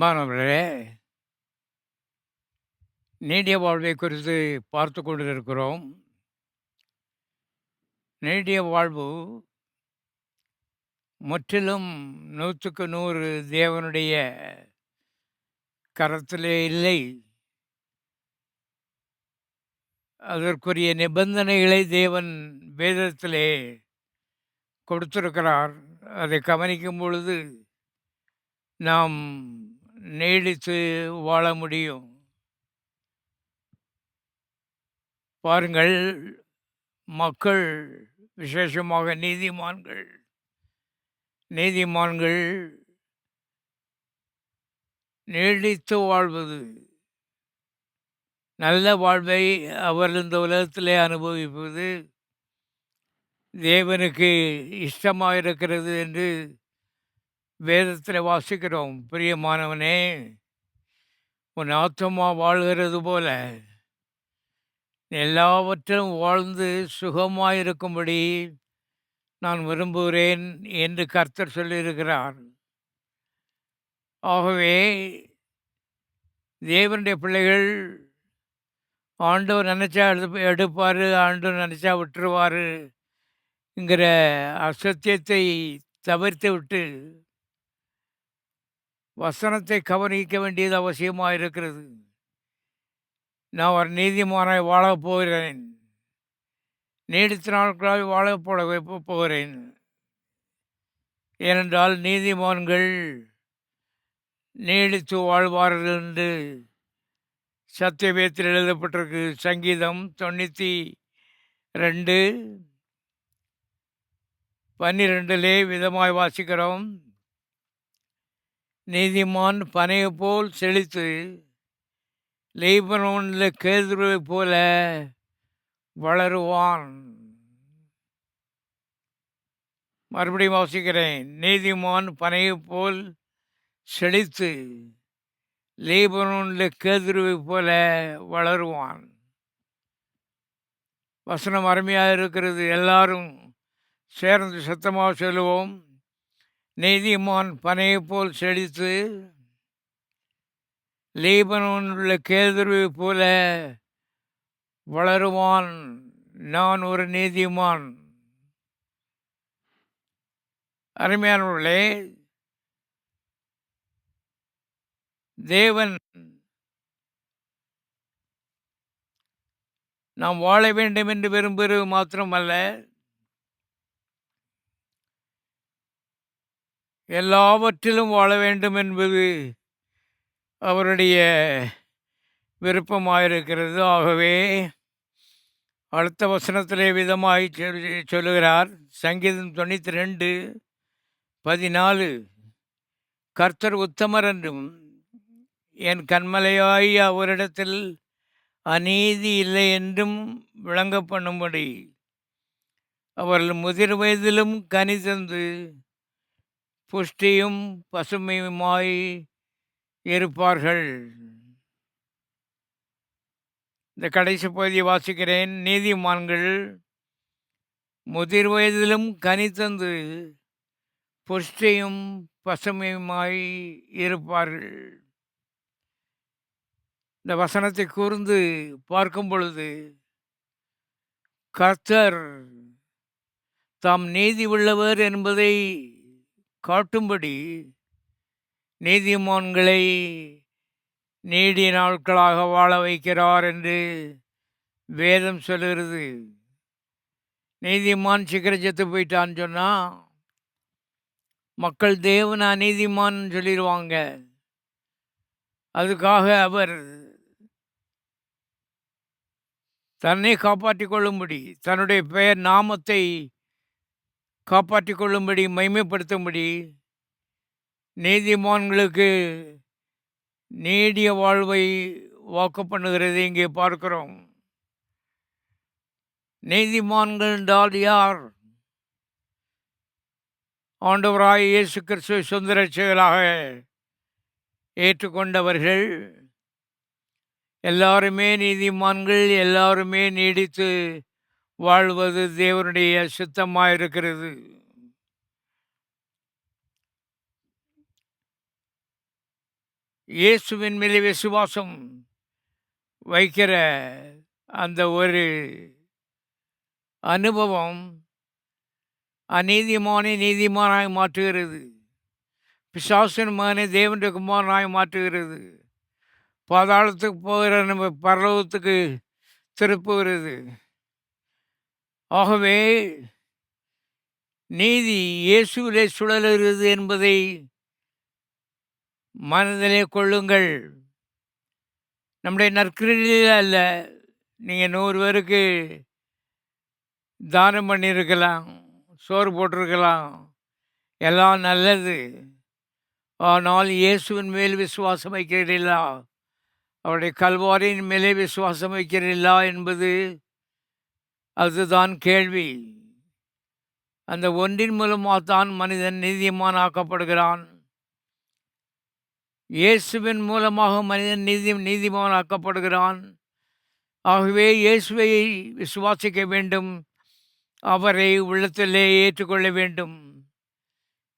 அன்பானவர்களே, நீடிய வாழ்வை குறித்து பார்த்து கொண்டிருக்கிறோம். நீடிய வாழ்வு முற்றிலும் 100க்கு 100 தேவனுடைய கரத்திலே இல்லை. அதற்குரிய நிபந்தனைகளை தேவன் வேதத்திலே கொடுத்திருக்கிறார். அதை கவனிக்கும் பொழுது நாம் நீடித்து வாழ முடியும். பாருங்கள், மக்கள், விசேஷமாக நீதிமான்கள் நீடித்து வாழ்வது, நல்ல வாழ்வை அவர்கள் இந்த உலகத்திலே அனுபவிப்பது தேவனுக்கு இஷ்டமாக இருக்கிறது என்று வேதத்தில் வாசிக்கிறோம். பிரியமானவனே, உன் ஆத்துமா வாழ்கிறது போல எல்லாவற்றிலும் வாழ்ந்து சுகமாயிருக்கும்படி நான் விரும்புகிறேன் என்று கர்த்தர் சொல்லியிருக்கிறார். ஆகவே தேவனுடைய பிள்ளைகள், ஆண்டவர் நினச்சா எடுப்பார், ஆண்டவர் நினச்சா விட்டுருவார் என்கிற அசத்தியத்தை தவிர்த்து விட்டு வசனத்தை கவனிக்க வேண்டியது அவசியமாக இருக்கிறது. நான் ஒரு நீதிமானாய் வாழப் போகிறேன், நீடித்த நாட்களாய் வாழ போகிறேன். ஏனென்றால் நீதிமான்கள் நீடித்து வாழ்வார்கள் என்று சத்தியவேதத்தில் எழுதப்பட்டிருக்கு. சங்கீதம் 92:12 விதமாய் வாசிக்கிறோம். நீதிமான் பனையை போல் செழித்து லீபனோனில் கேதுருவை போல வளருவான். மறுபடியும் வாசிக்கிறேன். நீதிமான் பனையை போல் செழித்து லீபனோனில் கேதுருவை போல வளருவான். வசனம் அருமையாக இருக்கிறது. எல்லாரும் சேர்ந்து சத்தமாக சொல்லுவோம். நீதிமான் பனையை போல் செழித்து லீபனோனுள்ள கேதுருவை போல வளருவான். நான் ஒரு நீதிமான். அருமையானவர்களே, தேவன் நாம் வாழ வேண்டும் என்று விரும்புவது மாத்திரமல்ல, எல்லாவற்றிலும் வாழ வேண்டும் என்பது அவருடைய விருப்பமாயிருக்கிறது. ஆகவே அடுத்த வசனத்திலே விதமாய் சொல்லுகிறார். சங்கீதம் 92:14 கர்த்தர் உத்தமர் என்றும் என் கண்மலையாய் அவரிடத்தில் அநீதி இல்லை என்றும் விளங்க பண்ணும்படி அவர்கள் முதிர் வயதிலும் கனி தந்து புஷ்டியும் பசுமையுமாய் இருப்பார்கள். இந்த கடைசி பகுதியை வாசிக்கிறேன். நீதிமான்கள் முதிர் வயதிலும் கனி தந்து புஷ்டியும் பசுமையுமாய் இருப்பார்கள். இந்த வசனத்தை கூர்ந்து பார்க்கும் பொழுது கர்த்தர் தாம் நீதி உள்ளவர் என்பதை காட்டும்படி நீதிமான்களை நீடிய நாட்களாக வாழ வைக்கிறார் என்று வேதம் சொல்லுகிறது. நீதிமான் சீக்கிரம் செத்து போயிட்டான்னு சொன்னால் மக்கள் தேவன் அநீதிமான் சொல்லிடுவாங்க. அதுக்காக அவர் தன்னை காப்பாற்றி கொள்ளும்படி, தன்னுடைய பெயர் நாமத்தை காப்பாற்றி கொள்ளும்படி, மைமைப்படுத்தும்படி நீதிமான்களுக்கு நீடிய வாழ்வை வாக்கு பண்ணுகிறது இங்கே பார்க்கிறோம். நீதிமான்கள் என்றால் யார்? ஆண்டவராய் இயேசு கிறிஸ்துவை சொந்த இரட்சகராக ஏற்றுக்கொண்டவர்கள் எல்லாருமே நீதிமான்கள். எல்லாருமே நீடித்து வாழ்வது தேவனுடைய சித்தமாக இருக்கிறது. இயேசுவின் மீது விசுவாசம் வைக்கிற அந்த ஒரு அனுபவம் அநீதிமானை நீதிமானாய் மாற்றுகிறது. பிசாசின் மகனை தேவனுடைய குமாரனாய் மாற்றுகிறது. பாதாளத்துக்கு போகிற நம்ம பரலோகத்துக்கு திருப்புகிறது. ஆகவே நீதி இயேசுவிலே சுழலுகிறது என்பதை மனதிலே கொள்ளுங்கள். நம்முடைய நற்கிரியில் அல்ல. நீங்கள் 100 பேருக்கு தானம் பண்ணியிருக்கலாம், சோறு போட்டிருக்கலாம், எல்லாம் நல்லது. ஆனால் இயேசுவின் மேல் விசுவாசம் வைக்கிறீர்களா? அவருடைய கல்வாரியின் மேலே விசுவாசம் வைக்கிறீர்களா என்பது அதுதான் கேள்வி. அந்த ஒன்றின் மூலமாகத்தான் மனிதன் நீதிமான் ஆக்கப்படுகிறான். இயேசுவின் மூலமாக மனிதன் நீதிமான் ஆக்கப்படுகிறான். ஆகவே இயேசுவை விசுவாசிக்க வேண்டும், அவரை உள்ளத்திலே ஏற்றுக்கொள்ள வேண்டும்.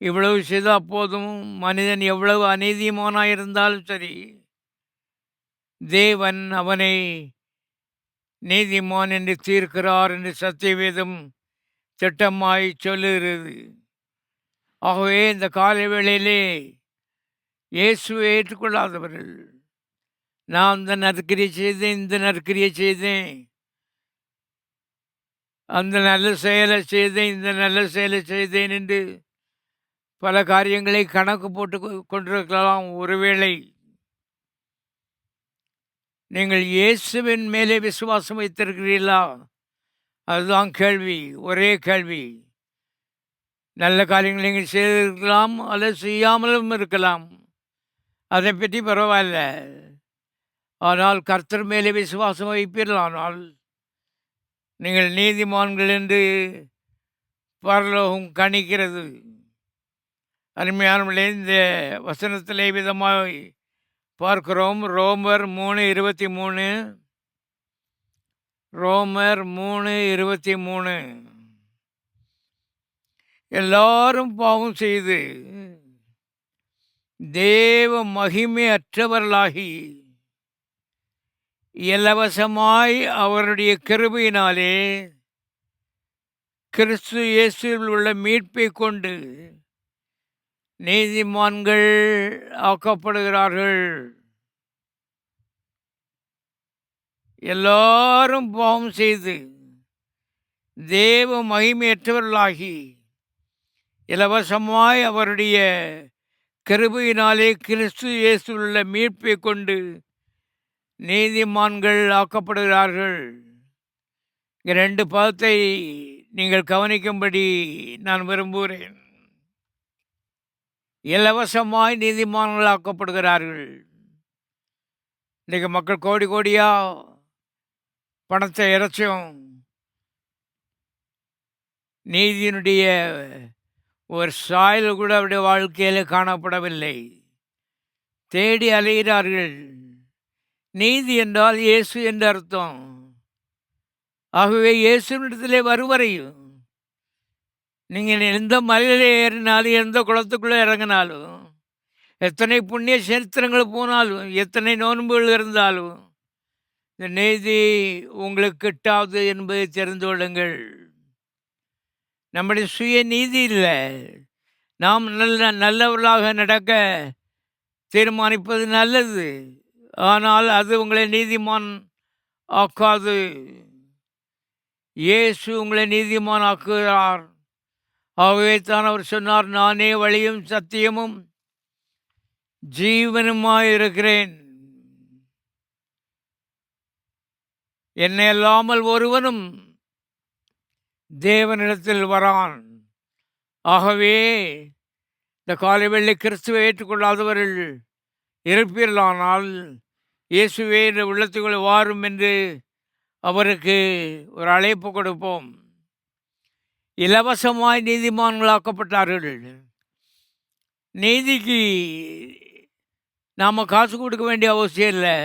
இவ்வளவு செய்தால் போதும். மனிதன் எவ்வளவு அநீதிமானாயிருந்தாலும் சரி, தேவன் அவனை நீதிமான் என்று தீர்க்கிறார் என்று சத்தியவேதம் திட்டமாய் சொல்லுகிறது. ஆகவே இந்த காலை வேளையிலே இயேசுவை ஏற்றுக்கொள்ளாதவர்கள், நான் இந்த நற்கிரியை செய்தேன், இந்த நற்கிரியை செய்தேன், அந்த நல்ல செயலை செய்தேன், இந்த நல்ல செயலை செய்தேன் என்று பல காரியங்களை கணக்கு போட்டு கொண்டிருக்கலாம். ஒருவேளை நீங்கள் இயேசுவின் மேலே விசுவாசம் வைத்திருக்கிறீர்களா? அதுதான் கேள்வி, ஒரே கேள்வி. நல்ல காரியங்கள் நீங்கள் செய்திருக்கலாம், அல்லது செய்யாமலும் இருக்கலாம், அதை பற்றி பரவாயில்ல. ஆனால் கர்த்தர் மேலே விசுவாசம் வைப்பீர்களானால் நீங்கள் நீதிமான்கள் என்று பரலோகம் கணிக்கிறது. அருமையானவர்களே, இந்த வசனத்திலே விதமாக பார்க்கிறோம். ரோமர் 3:23. ரோமர் 3:23. எல்லாரும் பாவம் செய்து தேவ மகிமை அற்றவர்களாகி இலவசமாய் அவருடைய கிருபையினாலே கிறிஸ்து இயேசுவில் உள்ள மீட்பை கொண்டு நீதிமான்கள் ஆக்கப்படுகிறார்கள். எல்லாரும் பாவம் செய்து தேவ மகிமையற்றவர்களாகி இலவசமாய் அவருடைய கிருபையினாலே கிறிஸ்து இயேசுவில் உள்ள மீட்பை கொண்டு நீதிமான்கள் ஆக்கப்படுகிறார்கள். 2 பதத்தை நீங்கள் கவனிக்கும்படி நான் விரும்புகிறேன். இலவசமாய் நீதிமான்கள் ஆக்கப்படுகிறார்கள். இன்றைக்கு மக்கள் கோடி கோடியாக பணத்தை இறைச்சும் நீதியினுடைய ஒரு சாயல் கூட அவருடைய வாழ்க்கையில் காணப்படவில்லை. தேடி அலைகிறார்கள். நீதி என்றால் இயேசு என்று அர்த்தம். ஆகவே இயேசுவிடத்திலே வருவரையும் நீங்கள் எந்த மலையிலே ஏறினாலும், எந்த குளத்துக்குள்ளே இறங்கினாலும், எத்தனை புண்ணிய சரித்திரங்கள் போனாலும், எத்தனை நோன்புகள் இருந்தாலும், இந்த நீதி உங்களுக்கு கிட்டாது என்பதை தெரிந்து கொள்ளுங்கள். நம்முடைய சுய நீதி இல்லை. நாம் நல்லவர்களாக நடக்க தீர்மானிப்பது நல்லது. ஆனால் அது உங்களை நீதிமான் ஆக்காது. இயேசு உங்களை நீதிமான் ஆக்குகிறார். ஆகவே தான் அவர் சொன்னார், நானே வழியும் சத்தியமும் ஜீவனுமாய் இருக்கிறேன், என்னை அல்லாமல் ஒருவனும் தேவனிடத்தில் வரான். ஆகவே இந்த காலை வெள்ளை கிறிஸ்துவை ஏற்றுக்கொள்ளாதவர்கள் இருப்பீர்களானால் இயேசுவே இந்த உள்ளத்துக்குள் வாரும் என்று அவருக்கு ஒரு அழைப்பு கொடுப்போம். இலவசமாய் நீதிமான்களாக்கப்பட்டார்கள். நீதிக்கு நாம் காசு கொடுக்க வேண்டிய அவசியம் இல்லை.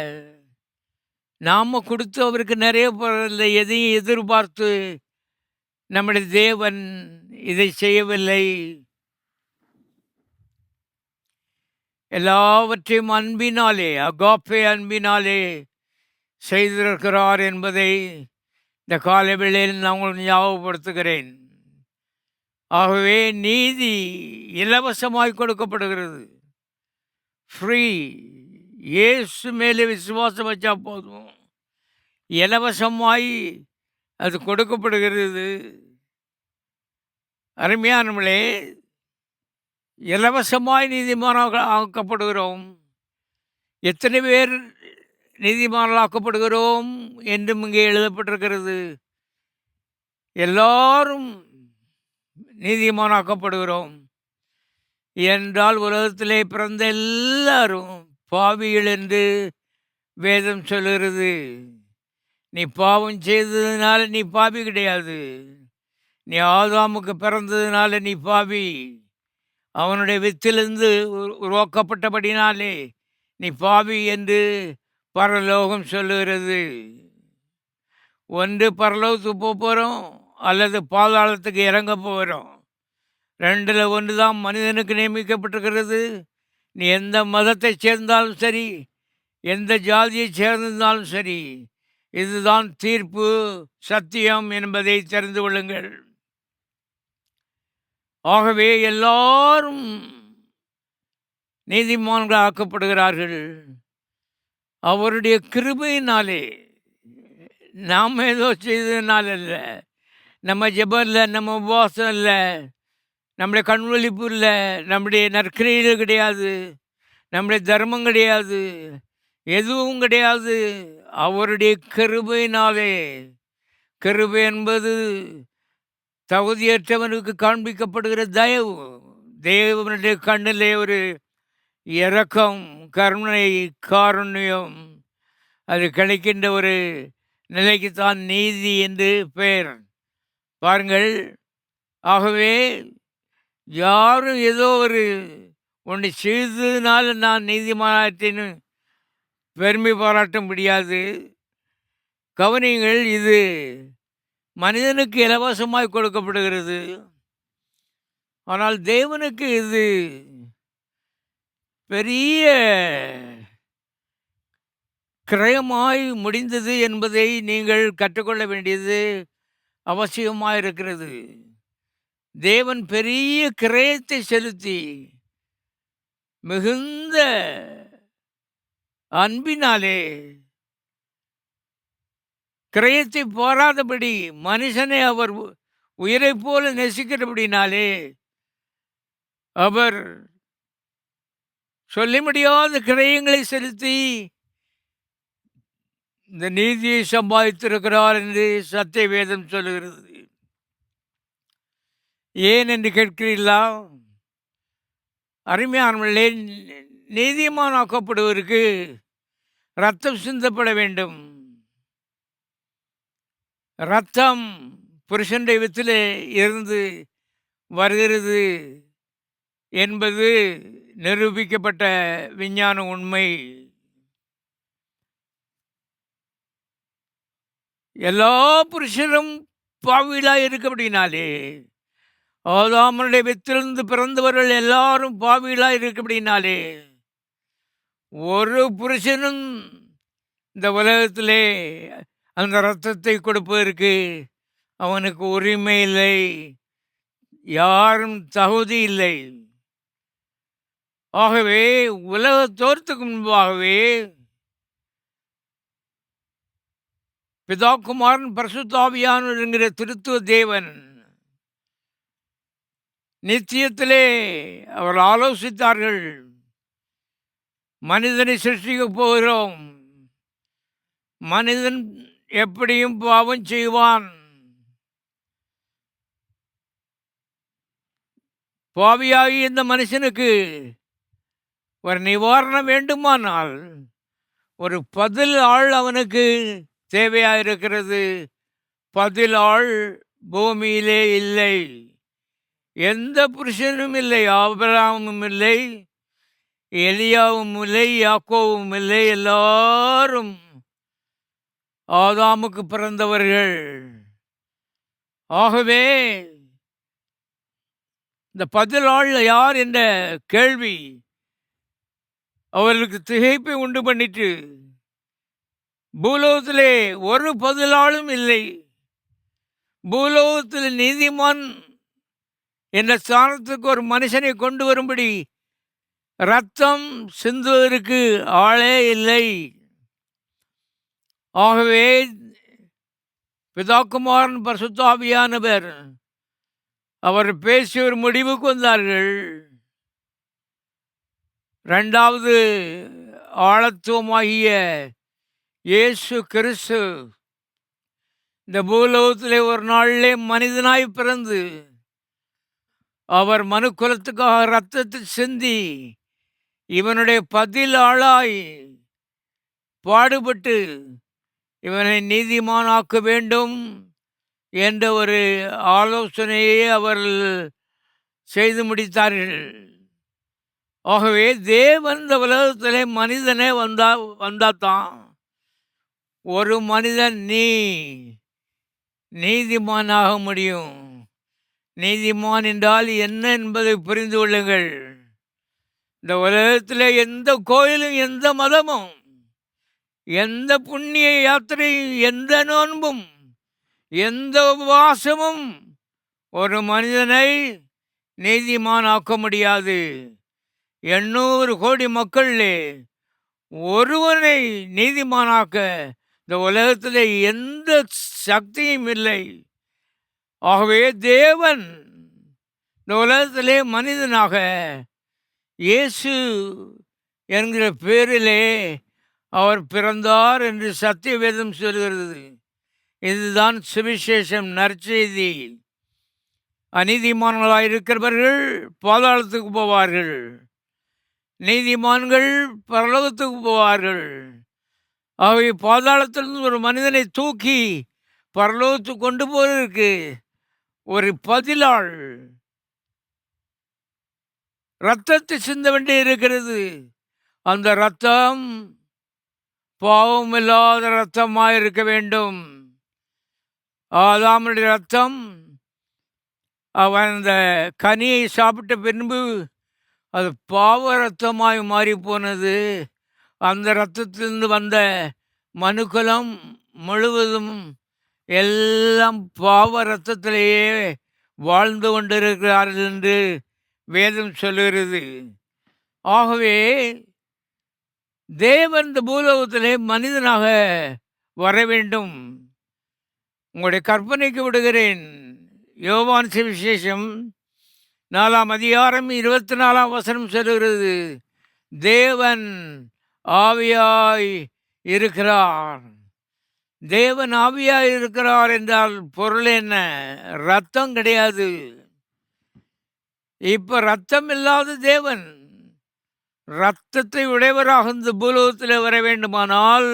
நாம் கொடுத்து அவருக்கு நிறைய போகிறதில்லை. எதையும் எதிர்பார்த்து நம்முடைய தேவன் இதை செய்யவில்லை. எல்லாவற்றையும் அன்பினாலே, அகாப்பே அன்பினாலே செய்திருக்கிறார் என்பதை இந்த காலை வேளையில் நான் உங்களுக்கு ஞாபகப்படுத்துகிறேன். ஆகவே நீதி இலவசமாய் கொடுக்கப்படுகிறது. ஃப்ரீ. இயேசு மேலே விசுவாசம் வச்சா போதும், இலவசமாய் அது கொடுக்கப்படுகிறது. அருமையானவர்களே, இலவசமாய் நீதிமானாக ஆக்கப்படுகிறோம். எத்தனை பேர் நீதிமான்களாக்கப்படுகிறோம் என்றும் இங்கே எழுதப்பட்டிருக்கிறது. எல்லாரும் நீதிமானாக்கப்படுகிறோம் என்றால் உலகத்திலே பிறந்த எல்லாரும் பாவிகள் என்று வேதம் சொல்லுகிறது. நீ பாவம் செய்ததுனால நீ பாவி கிடையாது. நீ ஆதாமுக்கு பிறந்ததுனால நீ பாவி. அவனுடைய வித்திலிருந்து உருவாக்கப்பட்டபடினாலே நீ பாவி என்று பரலோகம் சொல்லுகிறது. ஒன்று பரலோகத்துக்கு போகிறோம் அல்லது பாதாளத்துக்கு இறங்க போகிறோம். ரெண்டில் ஒன்று தான் மனிதனுக்கு நியமிக்கப்பட்டிருக்கிறது. நீ எந்த மதத்தை சேர்ந்தாலும் சரி, எந்த ஜாதியை சேர்ந்திருந்தாலும் சரி, இதுதான் தீர்ப்பு, சத்தியம் என்பதை தெரிந்து கொள்ளுங்கள். ஆகவே எல்லாரும் நீதிமான்கள் ஆக்கப்படுகிறார்கள் அவருடைய கிருபையினாலே. நாம் ஏதோ செய்ததுனால இல்லை, நம்ம ஜெபம் இல்லை, நம்ம உபவாசம் இல்லை, நம்முடைய கண்வழிப்பு இல்லை, நம்முடைய நற்கிரியைகள் கிடையாது, நம்முடைய தர்மம் கிடையாது, எதுவும் கிடையாது. அவருடைய கிருபையினாலே. கிருபை என்பது தகுதியற்றவனுக்கு காண்பிக்கப்படுகிற தயவு. தேவனுடைய கண்ணிலே ஒரு இரக்கம், கருணை, காருண்யம் அது கிடைக்கின்ற ஒரு நிலைக்குத்தான் நீதி என்று பெயர். பாருங்கள், ஆகவே யாரும் ஏதோ ஒரு ஒன்று செய்ததுனால நான் நீதிமானத்தின்னு பெருமை பாராட்ட முடியாது. கவனிங்கள், இது மனிதனுக்கு இலவசமாய் கொடுக்கப்படுகிறது. ஆனால் தேவனுக்கு இது பெரிய கிரயமாய் முடிந்தது என்பதை நீங்கள் கற்றுக்கொள்ள வேண்டியது அவசியமாக இருக்கிறது. தேவன் பெரிய கிரயத்தை செலுத்தி மிகுந்த அன்பினாலே கிரயத்தை போராதபடி மனுஷனை அவர் உயிரை போல நேசிக்கிறபடினாலே அவர் சொல்ல முடியாத கிரயங்களை செலுத்தி இந்த நீதியை சம்பாதித்திருக்கிறார் என்று சத்திய வேதம் சொல்லுகிறது. ஏன் என்று கேட்கிறீர்களா? அருமையானவர்களே, நீதிமானாக்கப்படுவதற்கு ரத்தம் சிந்தப்பட வேண்டும். ரத்தம் புருஷனுடைய வித்திலே இருந்து வருகிறது என்பது நிரூபிக்கப்பட்ட விஞ்ஞான உண்மை. எல்லா புருஷரும் பாவிகளாக இருக்க அப்படின்னாலே, ஆதாமனுடைய வித்திலிருந்து பிறந்தவர்கள் எல்லாரும் பாவிகளாக இருக்க அப்படின்னாலே, ஒரு புருஷனும் இந்த உலகத்திலே அந்த இரத்தத்தை கொடுப்பதற்கு அவனுக்கு உரிமை இல்லை, யாரும் தகுதி இல்லை. ஆகவே உலக தோற்றத்துக்கு முன்பாகவே பிதாகுமாரன் பரிசுத்தாவியானவர் என்கிற திருத்துவ தேவன் நித்தியத்திலே அவர் ஆலோசித்தார்கள். மனிதனை சிருஷ்டிக்க போகிறோம், மனிதன் எப்படியும் பாவம் செய்வான், பாவியாகி இந்த மனுஷனுக்கு ஒரு நிவாரணம் வேண்டுமானால் ஒரு பதில் ஆள் அவனுக்கு தேவையாக இருக்கிறது. பதில் ஆள் பூமியிலே இல்லை, எந்த புருஷனும் இல்லை, ஆபிரகாமும் இல்லை, எலியாவும் இல்லை, யாக்கோவும் இல்லை, எல்லாரும் ஆதாமுக்கு பிறந்தவர்கள். ஆகவே இந்த பதில் ஆள் யார் என்ற கேள்வி அவர்களுக்கு திகைப்பை உண்டு பண்ணிட்டு, பூலோகத்திலே ஒரு பதிலாளும் இல்லை. பூலோகத்தில் நீதிமான் என்ற ஸ்தானத்துக்கு ஒரு மனுஷனை கொண்டு வரும்படி ரத்தம் சிந்துவதற்கு ஆளே இல்லை. ஆகவே பிதாக்குமாரன் பரிசுத்தாவியானவர் அவர் பேசி ஒரு முடிவுக்கு வந்தார்கள். இரண்டாவது ஆழத்துவமாகிய இயேசு கிறிஸ்து இந்த பூலோகத்திலே ஒரு நாளிலே மனிதனாய் பிறந்து அவர் மனுக்குலத்துக்காக ரத்தத்தை சிந்தி இவனுடைய பதில் ஆளாய் பாடுபட்டு இவனை நீதிமானாக்க வேண்டும் என்ற ஒரு ஆலோசனையை அவர்கள் செய்து முடித்தார்கள். ஆகவே தேவன் இந்த உலகத்திலே மனிதனே வந்தாதான் ஒரு மனிதன் நீதிமானாக முடியும். நீதிமான் என்றால் என்ன என்பதை புரிந்து கொள்ளுங்கள். இந்த உலகத்தில் எந்த கோயிலும், எந்த மதமும், எந்த புண்ணிய யாத்திரையும், எந்த நோன்பும், எந்த உபவாசமும் ஒரு மனிதனை நீதிமானாக்க முடியாது. 800 கோடி மக்களிலே ஒருவனை நீதிமானாக்க இந்த உலகத்தில் எந்த சக்தியும் இல்லை. ஆகவே தேவன் இந்த உலகத்திலே மனிதனாக இயேசு என்கிற பேரிலே அவர் பிறந்தார் என்று சத்திய வேதம் சொல்கிறது. இதுதான் சுவிசேஷம், நற்செய்தி. அநீதிமான்களாக இருக்கிறவர்கள் பாதாளத்துக்கு போவார்கள், நீதிமான்கள் பரலோகத்துக்கு போவார்கள். ஆகவே பாதாளத்திலிருந்து ஒரு மனிதனை தூக்கி பரலோகத்துக்கு கொண்டு போவதற்கு ஒரு பதிலாள் இரத்தத்தை சிந்த வேண்டி இருக்கிறது. அந்த இரத்தம் பாவம் இல்லாத இரத்தமாக இருக்க வேண்டும். ஆதாமுடைய இரத்தம் அவன் அந்த கனியை சாப்பிட்ட பின்பு அது பாவ இரத்தமாய் மாறி போனது. அந்த இரத்தத்திலிருந்து வந்த மனுக்குலம் முழுவதும் எல்லாம் பாவ இரத்தத்திலேயே வாழ்ந்து கொண்டிருக்கிறார்கள் என்று வேதம் சொல்லுகிறது. ஆகவே தேவன் இந்த பூலோகத்திலே மனிதனாக வர வேண்டும். உங்களுடைய கற்பனைக்கு விடுகிறேன். யோவான் சுவிசேஷம் 4ஆம் அதிகாரம் 24ஆம் வசனம் சொல்லுகிறது, தேவன் ஆவியாய் இருக்கிறார். தேவன் ஆவியாய் இருக்கிறார் என்றால் பொருள் என்ன? ரத்தம் கிடையாது. இப்ப ரத்தம் இல்லாத தேவன் ரத்தத்தை உடையவராக இந்த பூலோகத்தில் வர வேண்டுமானால்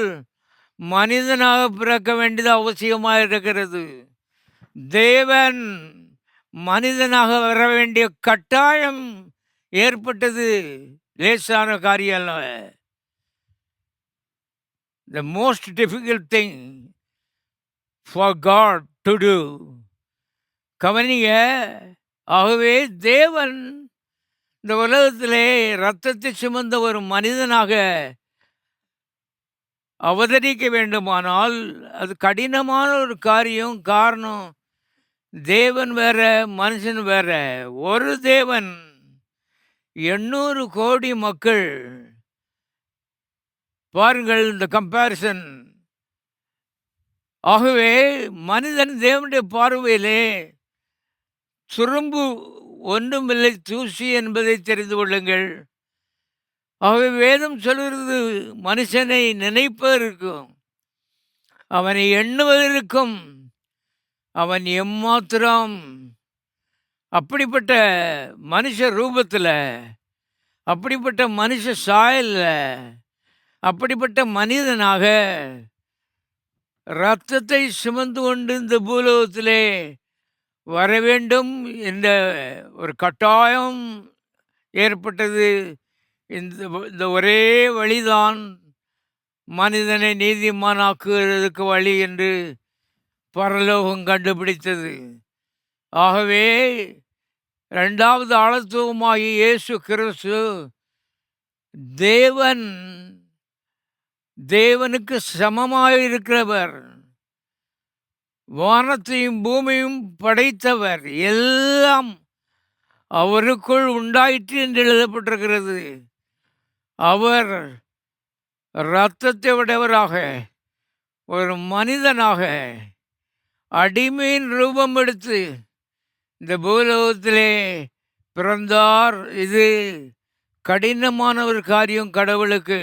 மனிதனாக பிறக்க வேண்டியது அவசியமாக இருக்கிறது. தேவன் மனிதனாக வர வேண்டிய கட்டாயம் ஏற்பட்டது. லேசான காரியம் அல்ல. The most difficult thing for God to do. கவனிங்க. ஆகவே தேவன் இந்த உலகத்திலே இரத்தத்தை சுமந்த ஒரு மனிதனாக அவதரிக்க வேண்டுமானால் அது கடினமான ஒரு காரியம். காரணம், தேவன் வேற, மனுஷன் வேற. ஒரு தேவன் 800 கோடி மக்கள். பாருங்கள் இந்த கம்பேரிசன். ஆகவே மனிதன் தேவனுடைய பார்வையிலே சுரும்பு ஒன்றுமில்லை, தூசி என்பதை தெரிந்து கொள்ளுங்கள். ஆகவே வேதம் சொல்கிறது, மனுஷனை நினைப்பதற்கும் அவனை எண்ணுவதற்கும் அவன் எம்மாத்திரம். அப்படிப்பட்ட மனுஷ ரூபத்தில், அப்படிப்பட்ட மனுஷ சாயலில், அப்படிப்பட்ட மனிதனாக இரத்தத்தை சுமந்து கொண்டு இந்த பூலோகத்திலே வர வேண்டும் என்ற ஒரு கட்டாயம் ஏற்பட்டது. இந்த ஒரே வழிதான் மனிதனை நீதிமானாக்குவதற்கு வழி என்று பரலோகம் கண்டுபிடித்தது. ஆகவே 2வது ஆழத்துவமாகிய இயேசு கிறிஸ்து தேவன் தேவனுக்கு சமமாயிருக்கிறவர், வானத்தையும் பூமியும் படைத்தவர், எல்லாம் அவருக்குள் உண்டாயிற்று என்று எழுதப்பட்டிருக்கிறது. அவர் இரத்தத்தை உடையவராக ஒரு மனிதனாக அடிமையின் ரூபம் எடுத்து இந்த பூலோகத்திலே பிறந்தார். இது கடினமான ஒரு காரியம். கடவுளுக்கு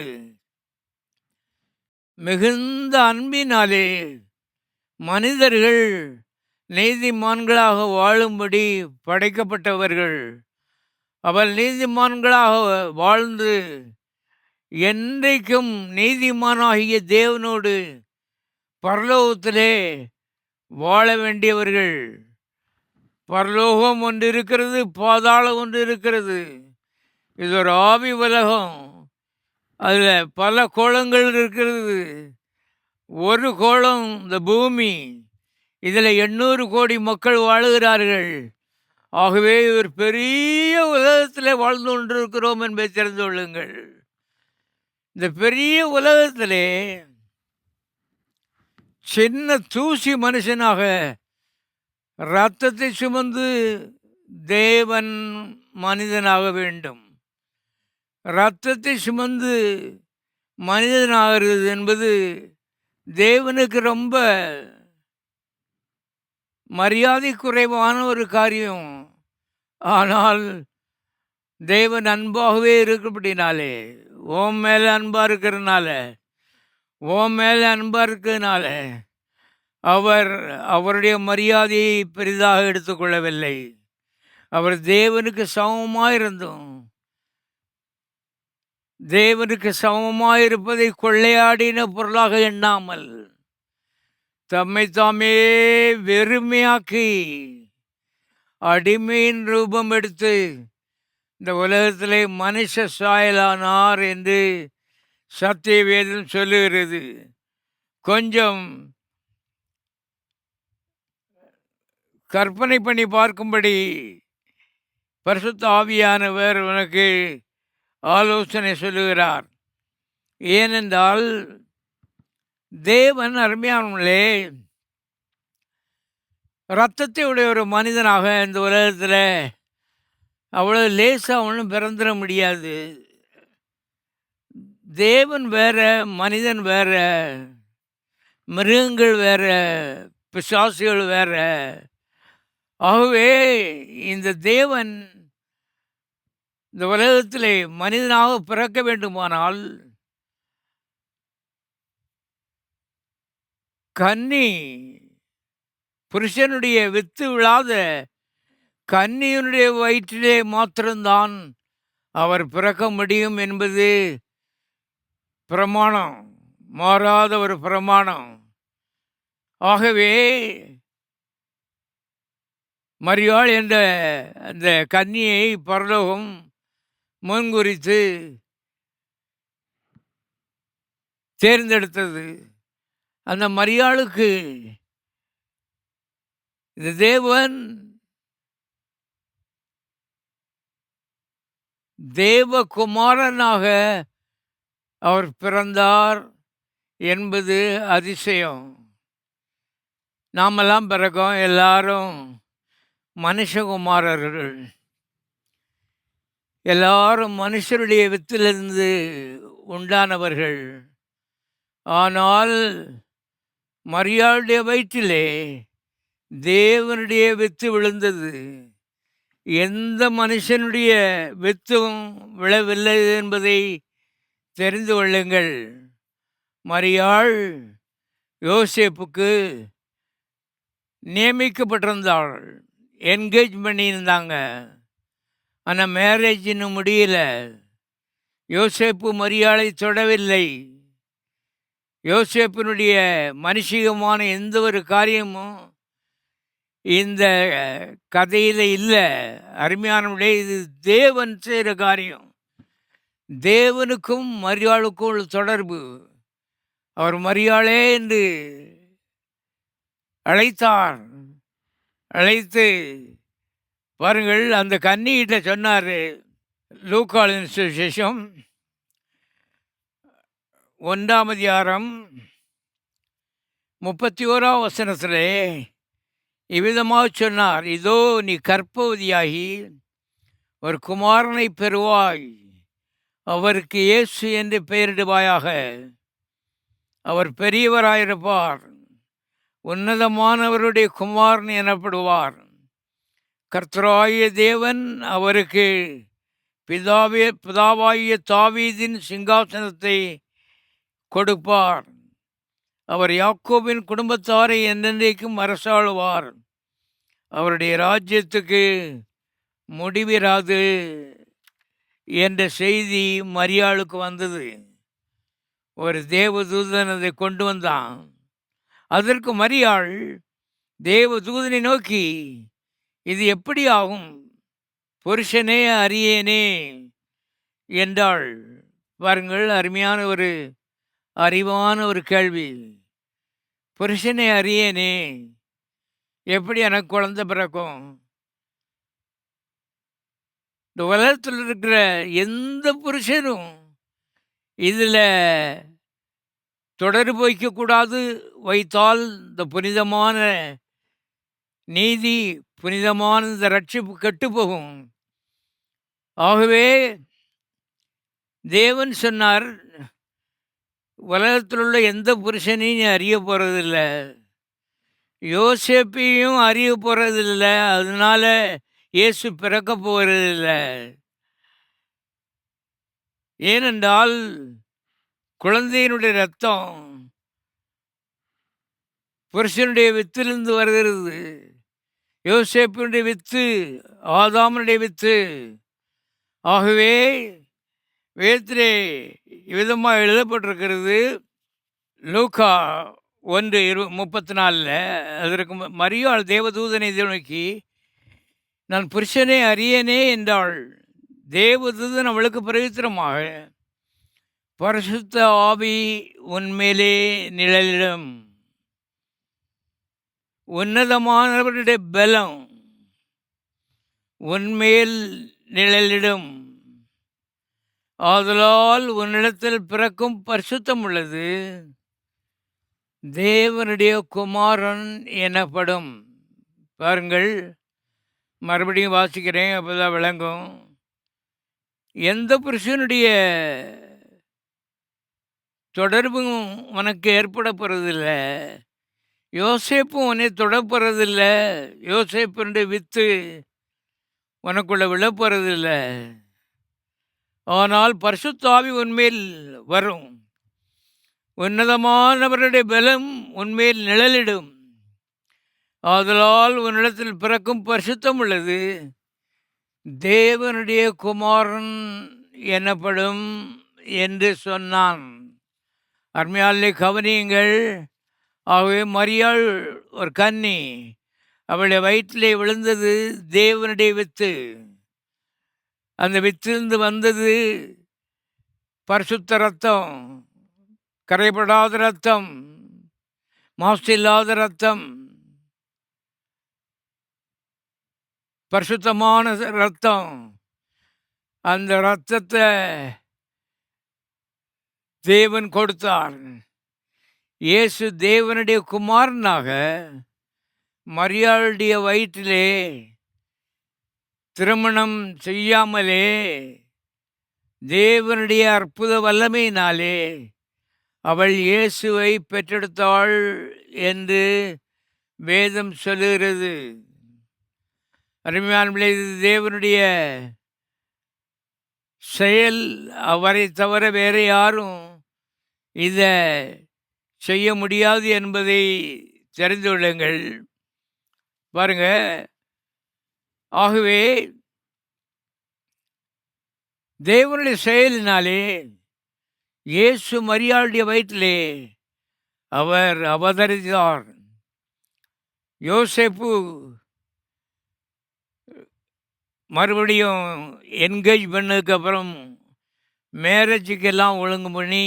மிகுந்த அன்பினாலே மனிதர்கள் நீதிமான்களாக வாழும்படி படைக்கப்பட்டவர்கள். அவள் நீதிமான்களாக வாழ்ந்து என்றைக்கும் நீதிமானாகிய தேவனோடு பரலோகத்திலே வாழ வேண்டியவர்கள். பரலோகம் ஒன்று இருக்கிறது, பாதாளம் ஒன்று இருக்கிறது. இது ஒரு ஆவி உலகம். அதில் பல கோலங்கள் இருக்கிறது. ஒரு கோலம் இந்த பூமி. இதில் 800 கோடி மக்கள் வாழுகிறார்கள். ஆகவே ஒரு பெரிய உலகத்தில் வாழ்ந்து கொண்டிருக்கிறோம் என்பதை தெரிந்து கொள்ளுங்கள். இந்த பெரிய உலகத்திலே சின்ன தூசி மனுஷனாக இரத்தத்தை சுமந்து தேவன் மனிதனாக வேண்டும். இரத்தத்தை சுமந்து மனிதனாகிறது என்பது தேவனுக்கு ரொம்ப மரியாதை குறைவான ஒரு காரியம். ஆனால் தேவன் அன்பாகவே இருக்கிறபடினாலே, ஓம் மேலே அன்பாக இருக்கிறதுனால, ஓம் மேலே அன்பாக இருக்கிறதுனால அவர் அவருடைய மரியாதையை பெரிதாக எடுத்துக்கொள்ளவில்லை. அவர் தேவனுக்கு சமமாக இருந்தும் தேவனுக்கு சமமாக இருப்பதை கொள்ளையாடின பொருளாக எண்ணாமல் தம்மை தாமே வெறுமையாக்கி அடிமையின் ரூபம் எடுத்து இந்த உலகத்திலே மனுஷ சாயலானார் என்று சத்திய வேதம் சொல்லுகிறது. கொஞ்சம் கற்பனை பண்ணி பார்க்கும்படி பரிசுத்த ஆவியானவர் உனக்கு ஆலோசனை சொல்லுகிறார். ஏனென்றால் தேவன் அருமையானவர்களே இரத்தத்தை உடைய ஒரு மனிதனாக இந்த உலகத்தில் அவ்வளோ லேசாக ஒன்றும் பிறந்துட முடியாது. தேவன் வேற, மனிதன் வேற, மிருகங்கள் வேற, பிசாசுகள் வேற. ஆகவே இந்த தேவன் இந்த உலகத்திலே மனிதனாக பிறக்க வேண்டுமானால் கன்னி புருஷனுடைய வித்து விழாத கன்னியனுடைய வயிற்றிலே மாத்திரம்தான் அவர் பிறக்க முடியும் என்பது பிரமாணம், மாறாத ஒரு பிரமாணம். ஆகவே மரியாள் என்ற அந்த கன்னியை பரலோகம் முன்குறித்து தேர்ந்தெடுத்தது. அந்த மரியாளுக்கு இந்த தேவன் தேவகுமாரனாக அவர் பிறந்தார் என்பது அதிசயம். நாமெல்லாம் பிறக்கோம், எல்லாரும் மனுஷகுமாரர்கள், எல்லாரும் மனுஷருடைய வித்திலிருந்து உண்டானவர்கள். ஆனால் மரியாளுடைய வயிற்றிலே தேவனுடைய வித்து விழுந்தது. எந்த மனுஷனுடைய வித்தும் விழவில்லை என்பதை தெரிந்து கொள்ளுங்கள். மரியாள் யோசேப்புக்கு நியமிக்கப்பட்டிருந்தாள், என்கேஜ் பண்ணியிருந்தாங்க. ஆனால் மேரேஜ் இன்னும் முடியல. யோசேப்பு மரியாளை தொடவில்லை. யோசேப்பினுடைய மனுஷிகமான எந்த ஒரு காரியமும் இந்த கதையில் இல்லை. அருமையானவர்களே, இது தேவன் செய்கிற காரியம். தேவனுக்கும் மரியாளுக்கும் உள்ள தொடர்பு. அவர் மரியாளே என்று அழைத்தார். அழைத்து பாருங்கள், அந்த கன்னிகிட்ட சொன்னார். லூக்காவின் சுவிசேஷம் 1ஆம் அதிகாரம் 31ஆம் வசனத்திலே இவ்விதமாக சொன்னார், இதோ நீ கர்ப்பவதியாகி ஒரு குமாரனை பெறுவாய், அவருக்கு இயேசு என்று பெயரிடுவாயாக. அவர் பெரியவராயிருப்பார், உன்னதமானவருடைய குமாரன் எனப்படுவார். கர்த்தராகிய தேவன் அவருக்கு பிதாவாகிய தாவீதின் சிங்காசனத்தை கொடுப்பார். அவர் யாக்கோபின் குடும்பத்தாரை என்றென்றைக்கும் அரசாளுவார். அவருடைய ராஜ்யத்துக்கு முடிவிராது என்ற செய்தி மரியாளுக்கு வந்தது. ஒரு தேவதூதன் அதை கொண்டு வந்தான். அதற்கு மரியாள் தேவதூதனை நோக்கி, இது எப்படி ஆகும், புருஷனே அறியேனே என்றாள். பாருங்கள், அருமையான ஒரு அறிவான ஒரு கேள்வி. புருஷனை அறியேனே, எப்படி எனக்கு குழந்தை பிறக்கும்? இந்த உலகத்தில் இருக்கிற எந்த புருஷனும் இதில் தொடர்பு வைக்கக்கூடாது. வைத்தால் இந்த புனிதமான நீதி, புனிதமான இந்த ரட்சிப்பு கெட்டுப்போகும். ஆகவே தேவன் சொன்னார், உலகத்தில் உள்ள எந்த புருஷனையும் நீ அறிய போகிறதில்ல, யோசேப்பையும் அறிய போகிறதில்ல, அதனால இயேசு பிறக்க போகிறதில்ல. ஏனென்றால் குழந்தையினுடைய ரத்தம் புருஷனுடைய வித்திலிருந்து வருகிறது. யோசேப்பினுடைய வித்து ஆதாமனுடைய வித்து. ஆகவே வேதத்திலே விதமாக எழுதப்பட்டிருக்கிறது. லூக்கா 1:34 அதற்கு மரியாள் தேவதூதனை நோக்கி, நான் புருஷனை அறியேனே என்றாள். தேவதூதன் அவளுக்கு பிரவித்திரமாக, பரிசுத்த ஆவி உன்மேலே நிழலிடும், உன்னதமானவருடைய பலம் உன்மேல் நிழலிடும், ஆதலால் உன்னிடத்தில் பிறக்கும் பரிசுத்தம் உள்ளது தேவனுடைய குமாரன் எனப்படும். பாருங்கள், மறுபடியும் வாசிக்கிறேன், அப்போதான் விளங்கும். எந்த புருஷனுடைய தொடர்பும் உனக்கு ஏற்பட போகிறதில்ல, யோசேப்பும் உன்னை தொடப்போறதில்ல, யோசேப்பினுடைய வித்து உனக்குள்ள விழப்போறதில்ல. ஆனால் பரிசுத்த ஆவி உன்மேல் வரும், உன்னதமானவருடைய பலம் உன்மேல் நிழலிடும், ஆதலால் உன்னிடத்தில் பிறக்கும் பரிசுத்தம் உள்ளது தேவனுடைய குமாரன் எனப்படும் என்று சொன்னான். அருமையாலே கவனியுங்கள். ஆகவே மரியாள் ஒரு கன்னி, அவளுடைய வயிற்றிலே விழுந்தது தேவனுடைய வித்து. அந்த வித்திலிருந்து வந்தது பரிசுத்த ரத்தம், கரைபடாத ரத்தம், மாசு இல்லாத ரத்தம், பரிசுத்தமான ரத்தம். அந்த ரத்தத்தை தேவன் கொடுத்தார். இயேசு தேவனுடைய குமாரனாக மரியாளுடைய வயிற்றிலே திருமணம் செய்யாமலே தேவனுடைய அற்புத வல்லமையினாலே அவள் இயேசுவை பெற்றெடுத்தாள் என்று வேதம் சொல்லுகிறது. அருமையானவர்களே, இது தேவனுடைய செயல். அவரை தவிர வேறு யாரும் இதை செய்ய முடியாது என்பதை தெரிந்து கொள்ளுங்கள். பாருங்க, ஆகவே தேவனுடைய செயலினாலே இயேசு மரியாளுடைய வயிற்றிலே அவர் அவதரித்தார். யோசேப்பு மறுபடியும் என்கேஜ் பண்ணதுக்கு அப்புறம் மேரேஜுக்கெல்லாம் ஒழுங்கு பண்ணி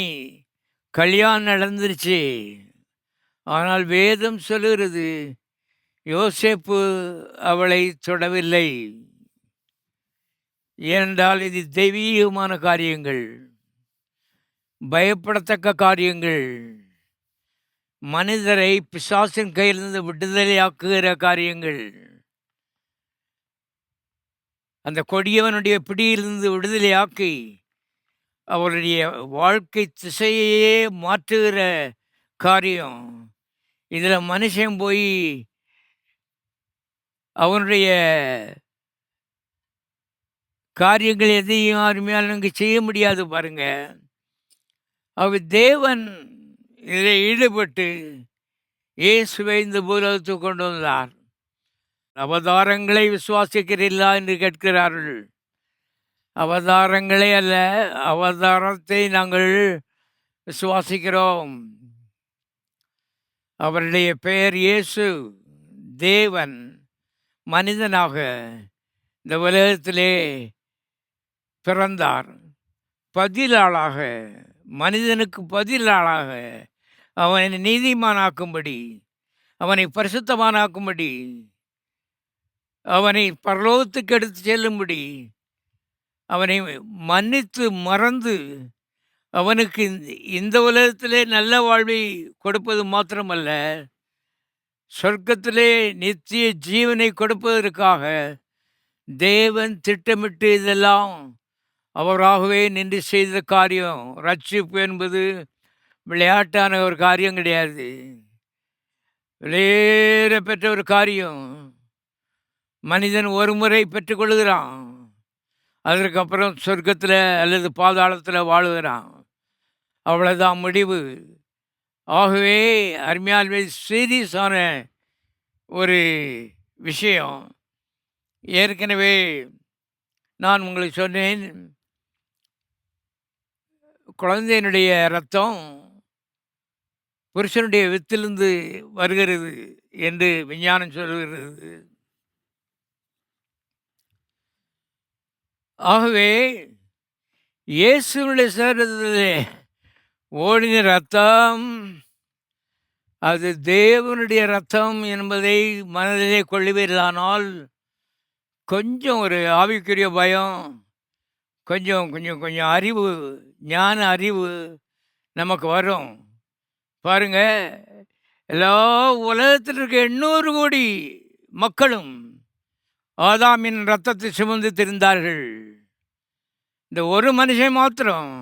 கல்யாணம் நடந்துருச்சு. ஆனால் வேதம் சொல்லுகிறது, யோசேப்பு அவளை தொடவில்லை. ஏனென்றால் இது தெய்வீகமான காரியங்கள். பயப்படத்தக்க காரியங்கள், மனிதரை பிசாசின் கையிலிருந்து விடுதலையாக்குகிற காரியங்கள், அந்த கொடியவனுடைய பிடியிலிருந்து விடுதலையாக்கி அவருடைய வாழ்க்கை திசையையே மாற்றுகிற காரியம். இதில் மனுஷன் போய் அவனுடைய காரியங்கள் எதையும் அருமையால் இங்கே செய்ய முடியாது பாருங்க. அவர் தேவன் இதில் ஈடுபட்டு இயேசுவை இந்த பூலோகத்துக்கு கொண்டு வந்தார். அவதாரங்களை விசுவாசிக்கிறீர்களா என்று கேட்கிறார்கள். அவதாரங்களே அல்ல, அவதாரத்தை நாங்கள் விசுவாசிக்கிறோம். அவருடைய பெயர் இயேசு. தேவன் மனிதனாக இந்த உலகத்திலே பிறந்தார். பதிலாளாக, மனிதனுக்கு பதிலாளாக அவனை நீதிமானாக்கும்படி, அவனை பரிசுத்தமானாக்கும்படி, அவனை பரலோகத்துக்கு எடுத்து செல்லும்படி, அவனை மன்னித்து மறந்து அவனுக்கு இந்த உலகத்திலே நல்ல வாழ்வை கொடுப்பது மாத்திரமல்ல, சொர்க்கத்திலே நித்திய ஜீவனை கொடுப்பதற்காக தேவன் திட்டமிட்டு இதெல்லாம் அவராகவே நின்று செய்த காரியம். ரட்சிப்பு என்பது விளையாட்டான ஒரு காரியம் கிடையாது, விலையேற பெற்ற ஒரு காரியம். மனிதன் ஒரு முறை பெற்றுக்கொள்கிறான், அதற்கப்புறம் சொர்க்கத்தில் அல்லது பாதாளத்தில் வாழுகிறான், அவ்வளோதான் முடிவு. ஆகவே அருமையாலுமே சீரியஸான ஒரு விஷயம். ஏற்கனவே நான் உங்களுக்கு சொன்னேன், குழந்தையினுடைய ரத்தம் புருஷனுடைய வித்திலிருந்து வருகிறது என்று விஞ்ஞானம் சொல்கிறது. ஆகவே இயேசுனுடைய சரீரத்திலே ஓடின ரத்தம் அது தேவனுடைய ரத்தம் என்பதை மனதிலே கொள்ளுவீர்களானால் கொஞ்சம் ஒரு ஆவிக்குரிய பயம், கொஞ்சம் கொஞ்சம் கொஞ்சம் அறிவு, ஞான அறிவு நமக்கு வரும். பாருங்க, எல்லா உலகத்தில் இருக்க 800 கோடி மக்களும் ஆதாமின் ரத்தத்தை சுமந்து திரிந்தார்கள். இந்த ஒரு மனுஷன் மாத்திரம்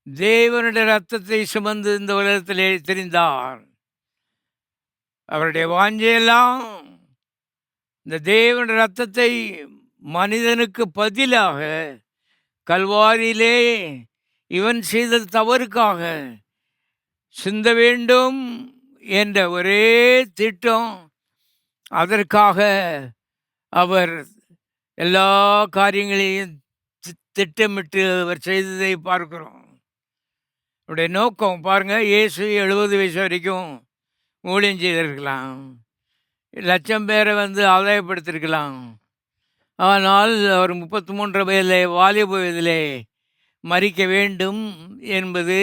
தேவனுடைய ரத்தத்தை சுமந்து இந்த உலகத்திலே திரிந்தார். அவருடைய வாஞ்சையெல்லாம் இந்த தேவனுடைய ரத்தத்தை மனிதனுக்கு பதிலாக கல்வாரியிலே இவன் செய்த தவறுக்காக சிந்த வேண்டும் என்ற ஒரே திட்டம். அதற்காக அவர் எல்லா காரியங்களையும் திட்டமிட்டு அவர் செய்ததை பார்க்கிறோம். அவருடைய நோக்கம் பாருங்கள், இயேசு 70 வயசு வரைக்கும் ஊழியம் செய்திருக்கலாம், லட்சம் பேரை ஆதாயப்படுத்தியிருக்கலாம். ஆனால் அவர் 33 வயதிலே, வாலிப வயதிலே மரிக்க வேண்டும் என்பது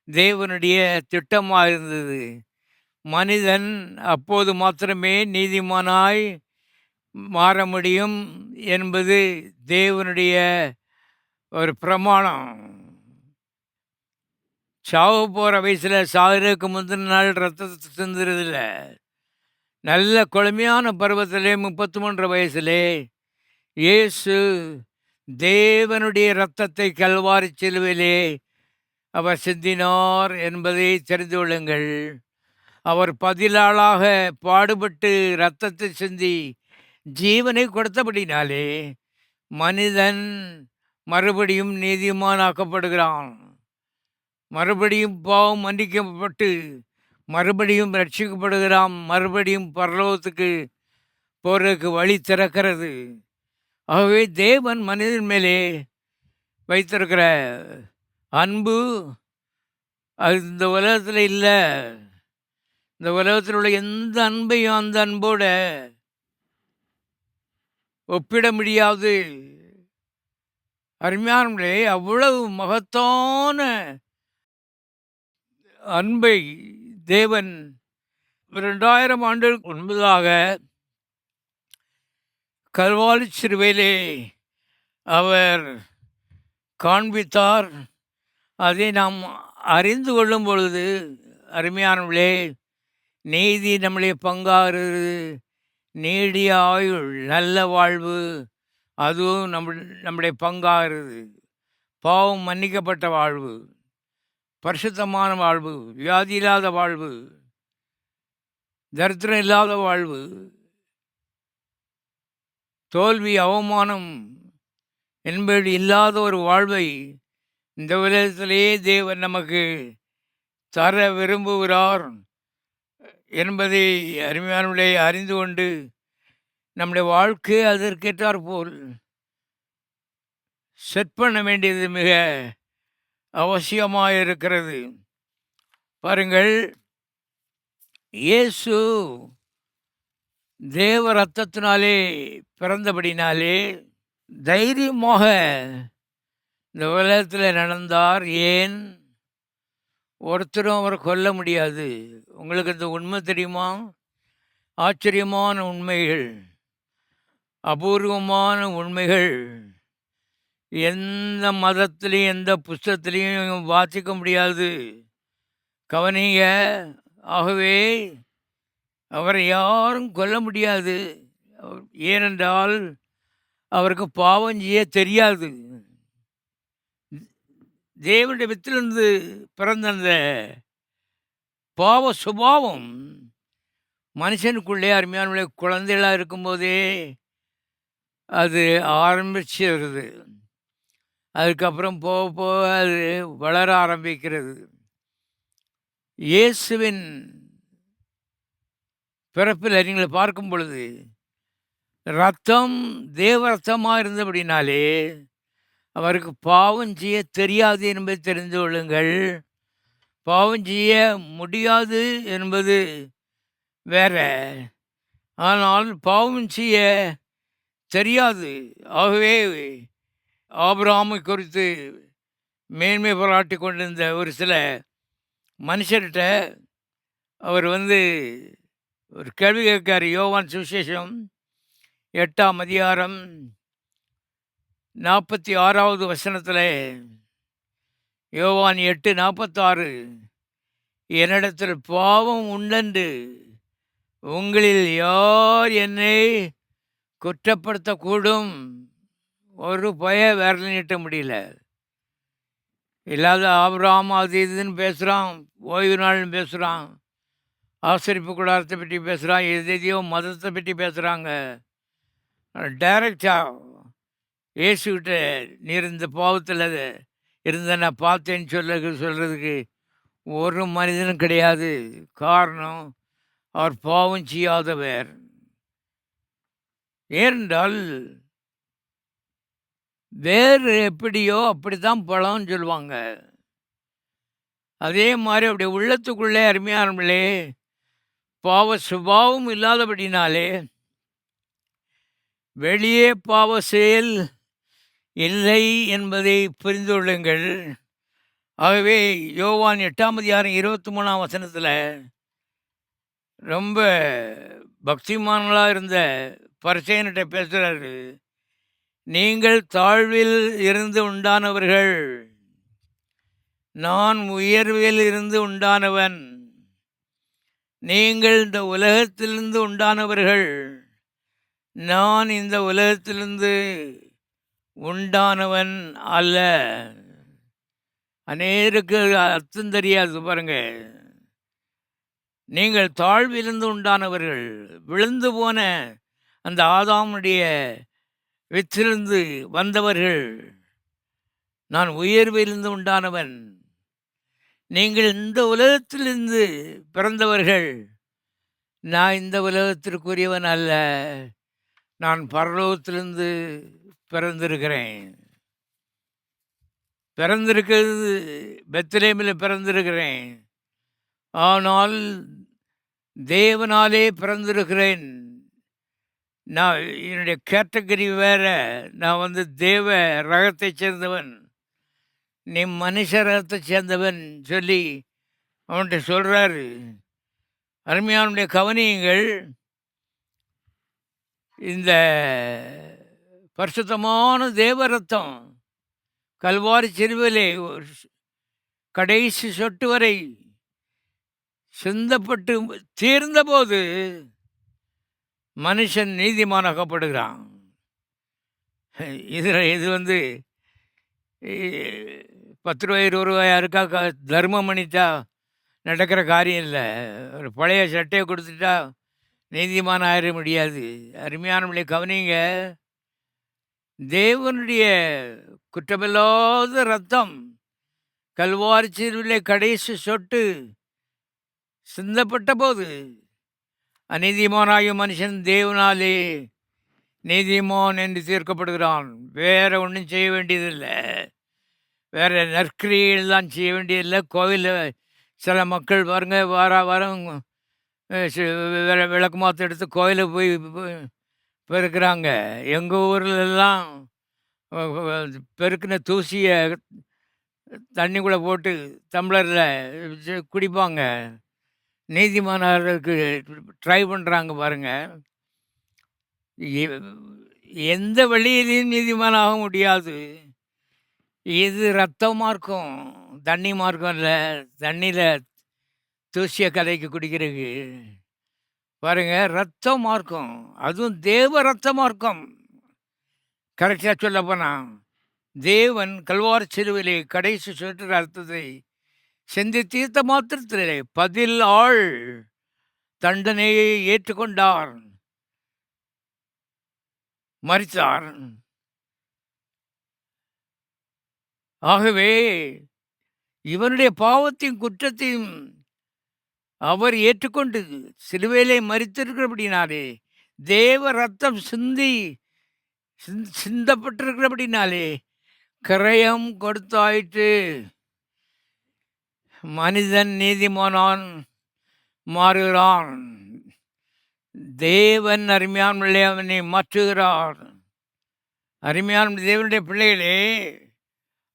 தேவனுடைய திட்டமாக இருந்தது. மனிதன் அப்போது மாத்திரமே நீதிமானாய் மாற முடியும் என்பது தேவனுடைய ஒரு பிரமாணம். சாவ போகிற வயசில், சாகிறதுக்கு முந்தின நாள் ரத்தத்தை சிந்துறதில்ல. நல்ல கொழுமையான பருவத்திலே 33 வயசிலே இயேசு தேவனுடைய இரத்தத்தை கல்வாரி சிலுவையிலே அவர் சிந்தினார் என்பதை தெரிந்து கொள்ளுங்கள். அவர் பதிலாளாக பாடுபட்டு இரத்தத்தை சிந்தி ஜீவனை கொடுத்தபடினாலே மனிதன் மறுபடியும் நீதிமானாக்கப்படுகிறான். மறுபடியும் பாவம் மன்னிக்கப்பட்டு மறுபடியும் ரட்சிக்கப்படுகிறான். மறுபடியும் பரலோகத்துக்கு போகிறதுக்கு வழி திறக்கிறது. ஆகவே தேவன் மனிதன் மேலே வைத்திருக்கிற அன்பு அது இந்த உலகத்தில் இல்லை. இந்த உலகத்தில் உள்ள எந்த அன்பையும் அந்த அன்போட ஒப்பிட முடியாது. அருமையானவர்களே, அவ்வளவு மகத்தான அன்பை தேவன் 2000 ஆண்டுகளுக்கு முன்பதாக கல்வாரி சிலுவையிலே அவர் காண்பித்தார். அதை நாம் அறிந்து கொள்ளும் பொழுது, அருமையானவர்களே, நீதி நம்முடைய பங்காகிறது. நீடிய ஆயுள், நல்ல வாழ்வு, அதுவும் நம்முடைய பங்காகிறது. பாவம் மன்னிக்கப்பட்ட வாழ்வு, பரிசுத்தமான வாழ்வு, வியாதி இல்லாத வாழ்வு, தரித்திரம் இல்லாத வாழ்வு, தோல்வி அவமானம் என்பது இல்லாத ஒரு வாழ்வை இந்த உலகத்திலேயே தேவன் நமக்கு தர விரும்புகிறார் என்பதை அருமையானவர்களே அறிந்து கொண்டு நம்முடைய வாழ்க்கையை அதற்கேற்றாற்போல் செட் பண்ண வேண்டியது மிக அவசியமாக இருக்கிறது. பாருங்கள், இயேசு தேவ ரத்தத்தினாலே பிறந்தபடினாலே தைரியமாக இந்த உலகத்தில் நடந்தார். ஏன்? ஒருத்தரும் அவரை கொல்ல முடியாது. உங்களுக்கு இந்த உண்மை தெரியுமா? ஆச்சரியமான உண்மைகள், அபூர்வமான உண்மைகள் எந்த மதத்திலையும் எந்த புஸ்தகத்திலையும் வாசிக்க முடியாது. கவனிங்க. ஆகவே அவரை யாரும் கொல்ல முடியாது. ஏனென்றால் அவருக்கு பாவம் செய்ய தெரியாது. தேவனுடைய வித்திலிருந்து பிறந்த அந்த பாவ சுபாவம் மனுஷனுக்குள்ளே அருமையான குழந்தைகளாக இருக்கும்போதே அது ஆரம்பிச்சிருது. அதுக்கப்புறம் போக போக அது வளர ஆரம்பிக்கிறது. இயேசுவின் பிறப்பில் நீங்கள் பார்க்கும் பொழுது ரத்தம் தேவ ரத்தமாக இருந்தபடினாலே அவருக்கு பாவம் செய்ய தெரியாது என்பதை தெரிந்து கொள்ளுங்கள். பாவம் செய்ய முடியாது என்பது வேற, ஆனால் பாவம் செய்ய தெரியாது. ஆகவே ஆபிரகாமை குறித்து மேன்மை பாராட்டி கொண்டிருந்த ஒரு சில மனுஷர்கிட்ட அவர் ஒரு கேள்வி கேட்கார். யோவான் சுவிசேஷம் 8ஆம் அதிகாரம் 46வது வசனத்தில், யோவான் 8:46, என்னிடத்தில் பாவம் உண்டென்று உங்களில் யார் என்னை குற்றப்படுத்தக்கூடும்? ஒரு விரல் நீட்ட முடியல. இல்லாத ஆபிரகாம் அது இதுன்னு பேசுகிறான், ஓய்வு நாள்னு பேசுகிறான், ஆசரிப்பு கூடாரத்தை பற்றி பேசுகிறான், எதையோ மதத்தை பற்றி பேசுகிறாங்க. டைரக்டாக இயேசுக்கிட்ட நீர் இந்த பாவத்தில் இருந்த நான் பார்த்தேன்னு சொல்கிறதுக்கு ஒரு மனிதனும் கிடையாது. காரணம், அவர் பாவம் செய்யாதவர். ஏனென்றால் வேறு எப்படியோ அப்படித்தான் பழம்னு சொல்லுவாங்க. அதே மாதிரி அப்படியே உள்ளத்துக்குள்ளே அருமையானவர்களே பாவ சுபாவம் இல்லாதபடினாலே வெளியே பாவ செயல் இல்லை என்பதை புரிந்து கொள்ளுங்கள். ஆகவே யோவான் 8ஆம் அதிகாரம் 23ஆம் வசனத்தில் ரொம்ப பக்திமான்களாக இருந்த பரிசேயன்கிட்ட பேசுகிறாரு. நீங்கள் தாழ்வில் இருந்து உண்டானவர்கள், நான் உயர்வில் இருந்து உண்டானவன். நீங்கள் இந்த உலகத்திலிருந்து உண்டானவர்கள், நான் இந்த உலகத்திலிருந்து உண்டானவன் அல்ல. அநேருக்கு அர்த்தம் தெரியாது. பாருங்க, நீங்கள் தாழ்விலிருந்து உண்டானவர்கள், விழுந்து போன அந்த ஆதாமுடைய வித்திலிருந்து வந்தவர்கள். நான் உயர்விலிருந்து உண்டானவன். நீங்கள் இந்த உலகத்திலிருந்து பிறந்தவர்கள், நான் இந்த உலகத்திற்குரியவன் அல்ல. நான் பரலோகத்திலிருந்து பிறந்திருக்கிறேன். பிறந்திருக்கிறது பெத்லகேமில் பிறந்திருக்கிறேன். ஆனால் தேவனாலே பிறந்திருக்கிறேன். நான் என்னுடைய கேட்டகரி வேற. நான் தேவ ரகத்தை சேர்ந்தவன், நீ மனுஷ ரகத்தை சேர்ந்தவன் சொல்லி அவன்கிட்ட சொல்கிறாரு. அருமையானுடைய கவனியங்கள், இந்த பரிசுத்தமான தேவ ரத்தம் கல்வாரி சிலுவையிலே கடைசி சொட்டு வரை சிந்தப்பட்டு தீர்ந்தபோது மனுஷன் நீதிமானாக்கப்படுகிறான். இது வந்து ரூ. 10 ரூ. 20 யாருக்கா தர்மம் பண்ணிட்டா நடக்கிற காரியம் இல்லை. ஒரு பழைய சட்டையை கொடுத்துட்டா நீதிமான் ஆயிட முடியாது. அருமையானவர்களே கவனிங்க, தேவனுடைய குற்றமில்லாத ரத்தம் கல்வாரி சிலுவையிலே கடைசி சொட்டு சிந்தப்பட்ட போது அநீதிமானாகிய மனுஷன் தேவனாலே நீதிமான் என்று தீர்க்கப்படுகிறான். வேற ஒன்றும் செய்ய வேண்டியதில்லை, வேற நற்கிரியைகள் தான் செய்ய வேண்டியதில்லை. கோவிலில் சில மக்கள் பாருங்க வாரம் விளக்கு மாற்ற எடுத்து கோயிலுக்கு போய் பெருக்கிறாங்க. எங்கள் ஊர்லெல்லாம் பெருக்கின தூசியை தண்ணிக்குள்ளே போட்டு டம்ளரில் குடிப்பாங்க. நீதிமானாருக்கு ட்ரை பண்ணுறாங்க பாருங்கள். எந்த வழியிலையும் நீதிமானாக முடியாது. இது ரத்தமாக இருக்கும், தண்ணி மார்க்கம் இல்லை. தண்ணியில் தூசியை கலைக்கு குடிக்கிறதுக்கு பாருங்க, ரத்தம் மார்க்கம், அதுவும் தேவ ரத்த மார்க்கம். கரெக்டாக சொல்ல போனால் தேவன் கல்வாரி சிலுவையிலே கடைசி சொட்டு ரத்தத்தை சிந்தி தீர்த்த மாத்திரத்திலே பதில் ஆள் தண்டனையை ஏற்றுக்கொண்டார், மரித்தார். ஆகவே இவனுடைய பாவத்தையும் குற்றத்தையும் அவர் ஏற்றுக்கொண்டு சிலுவையிலே மரித்திருக்கிறபடினாலே, தேவ ரத்தம் சிந்தப்பட்டிருக்கிறபடினாலே கிரயம் கொடுத்தாயிற்று. மனிதன் நீதிமானான் மாறுகிறான். தேவன் அருமையான அவனை மாற்றுகிறார். அருமையான தேவனுடைய பிள்ளைகளே,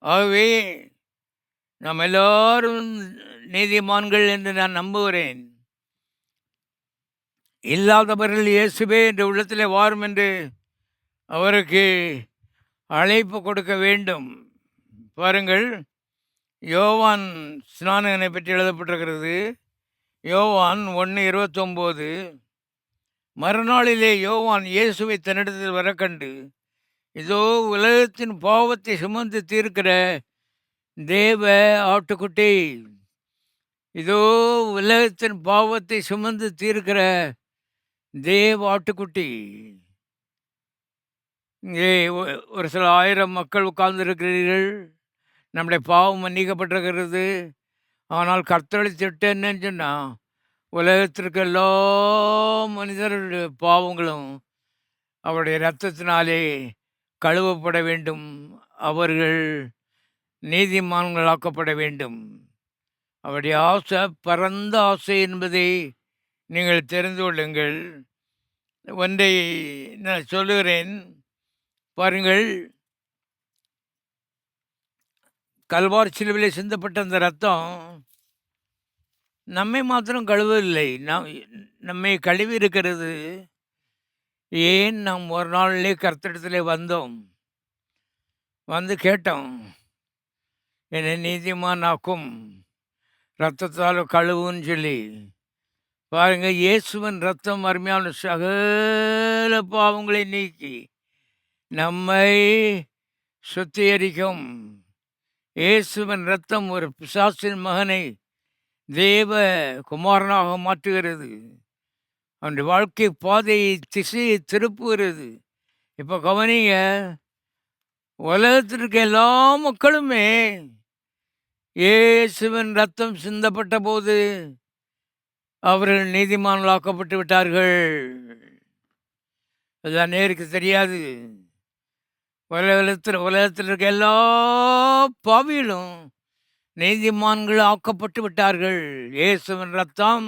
ஆகவே நாம் எல்லோரும் நீதிமான்கள் என்று நான் நம்புகிறேன். இல்லாதவர்கள் இயேசுவே என்ற உள்ளத்திலே வாரும் என்று அவருக்கு அழைப்பு கொடுக்க வேண்டும். பாருங்கள், யோவான் ஸ்நானகனை பற்றி எழுதப்பட்டிருக்கிறது. யோவான் 1:29. மறுநாளிலே யோவான் இயேசுவை தன்னிடத்தில் வர கண்டு, இதோ உலகத்தின் பாவத்தை சுமந்து தீர்க்கிற தேவ ஆட்டுக்குட்டி, இதோ உலகத்தின் பாவத்தை சுமந்து தீர்க்கிற தேவ ஆட்டுக்குட்டி. இங்கே ஒரு சில 1000 மக்கள் உட்கார்ந்து இருக்கிறீர்கள். நம்முடைய பாவம் மன்னிக்கப்பட்டிருக்கிறது. ஆனால் கர்த்தரை திட்டம் என்னன்னு சொன்னால், உலகத்திற்கு எல்லா மனிதர்களுடைய பாவங்களும் அவருடைய இரத்தத்தினாலே கழுவப்பட வேண்டும். அவர்கள் நீதிமான்களாக்கப்பட வேண்டும். அவருடைய ஆசை பரந்த ஆசை என்பதை நீங்கள் தெரிந்து கொள்ளுங்கள். ஒன்றை நான் சொல்லுகிறேன் பாருங்கள். கல்வாரி சிலுவையிலே சிந்தப்பட்ட அந்த ரத்தம் நம்மை மாத்திரம் கழுவவில்லை, நம்மை கழுவி இருக்கிறது. ஏன் நாம் ஒரு நாளிலே கர்த்தரிடத்திலே வந்து கேட்டோம், என்னை நீதிமானாக்கும் ரத்தத்தால் கழுவுன்னு சொல்லி. பாருங்க, இயேசுவின் ரத்தம் அருமையான சகல பாவங்களை நீக்கி நம்மை சுத்திகரிக்கும். இயேசுவின் ரத்தம் ஒரு பிசாசின் மகனை தேவ குமாரனாக மாற்றுகிறது. அவனுடைய வாழ்க்கை பாதையை திசையை திருப்புகிறது. இப்போ கவனிங்க, உலகத்திற்கு எல்லா மக்களுமே இயேசுவின் ரத்தம் சிந்தப்பட்ட போது அவர்கள் நீதிமான்களாக்கப்பட்டு விட்டார்கள். அது அநேருக்கு தெரியாது. உலகத்தில் இருக்க எல்லா பாவிகளும் நீதிமான்கள் ஆக்கப்பட்டு விட்டார்கள். இயேசுவின் ரத்தம்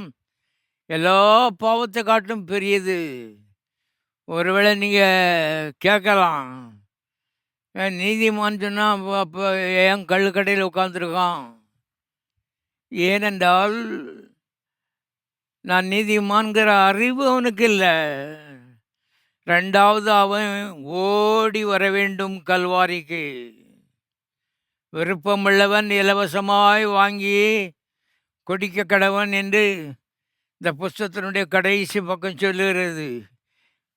எல்லா பாவத்தை காட்டும் பெரியது. ஒருவேளை நீங்கள் கேட்கலாம், நீதிமான் சொன்னால் அப்போ ஏன் கள்ளுக்கடையில் உட்காந்துருக்கான்? ஏனென்றால் நான் நீதிமான்கிற அறிவு அவனுக்கு இல்லை. ரெண்டாவது, அவன் ஓடி வர வேண்டும் கல்வாரிக்கு. விருப்பமுள்ளவன் இலவசமாய் வாங்கி குடிக்க கடவன் என்று இந்த புஸ்தகத்தினுடைய கடைசி பக்கம் சொல்லுகிறது.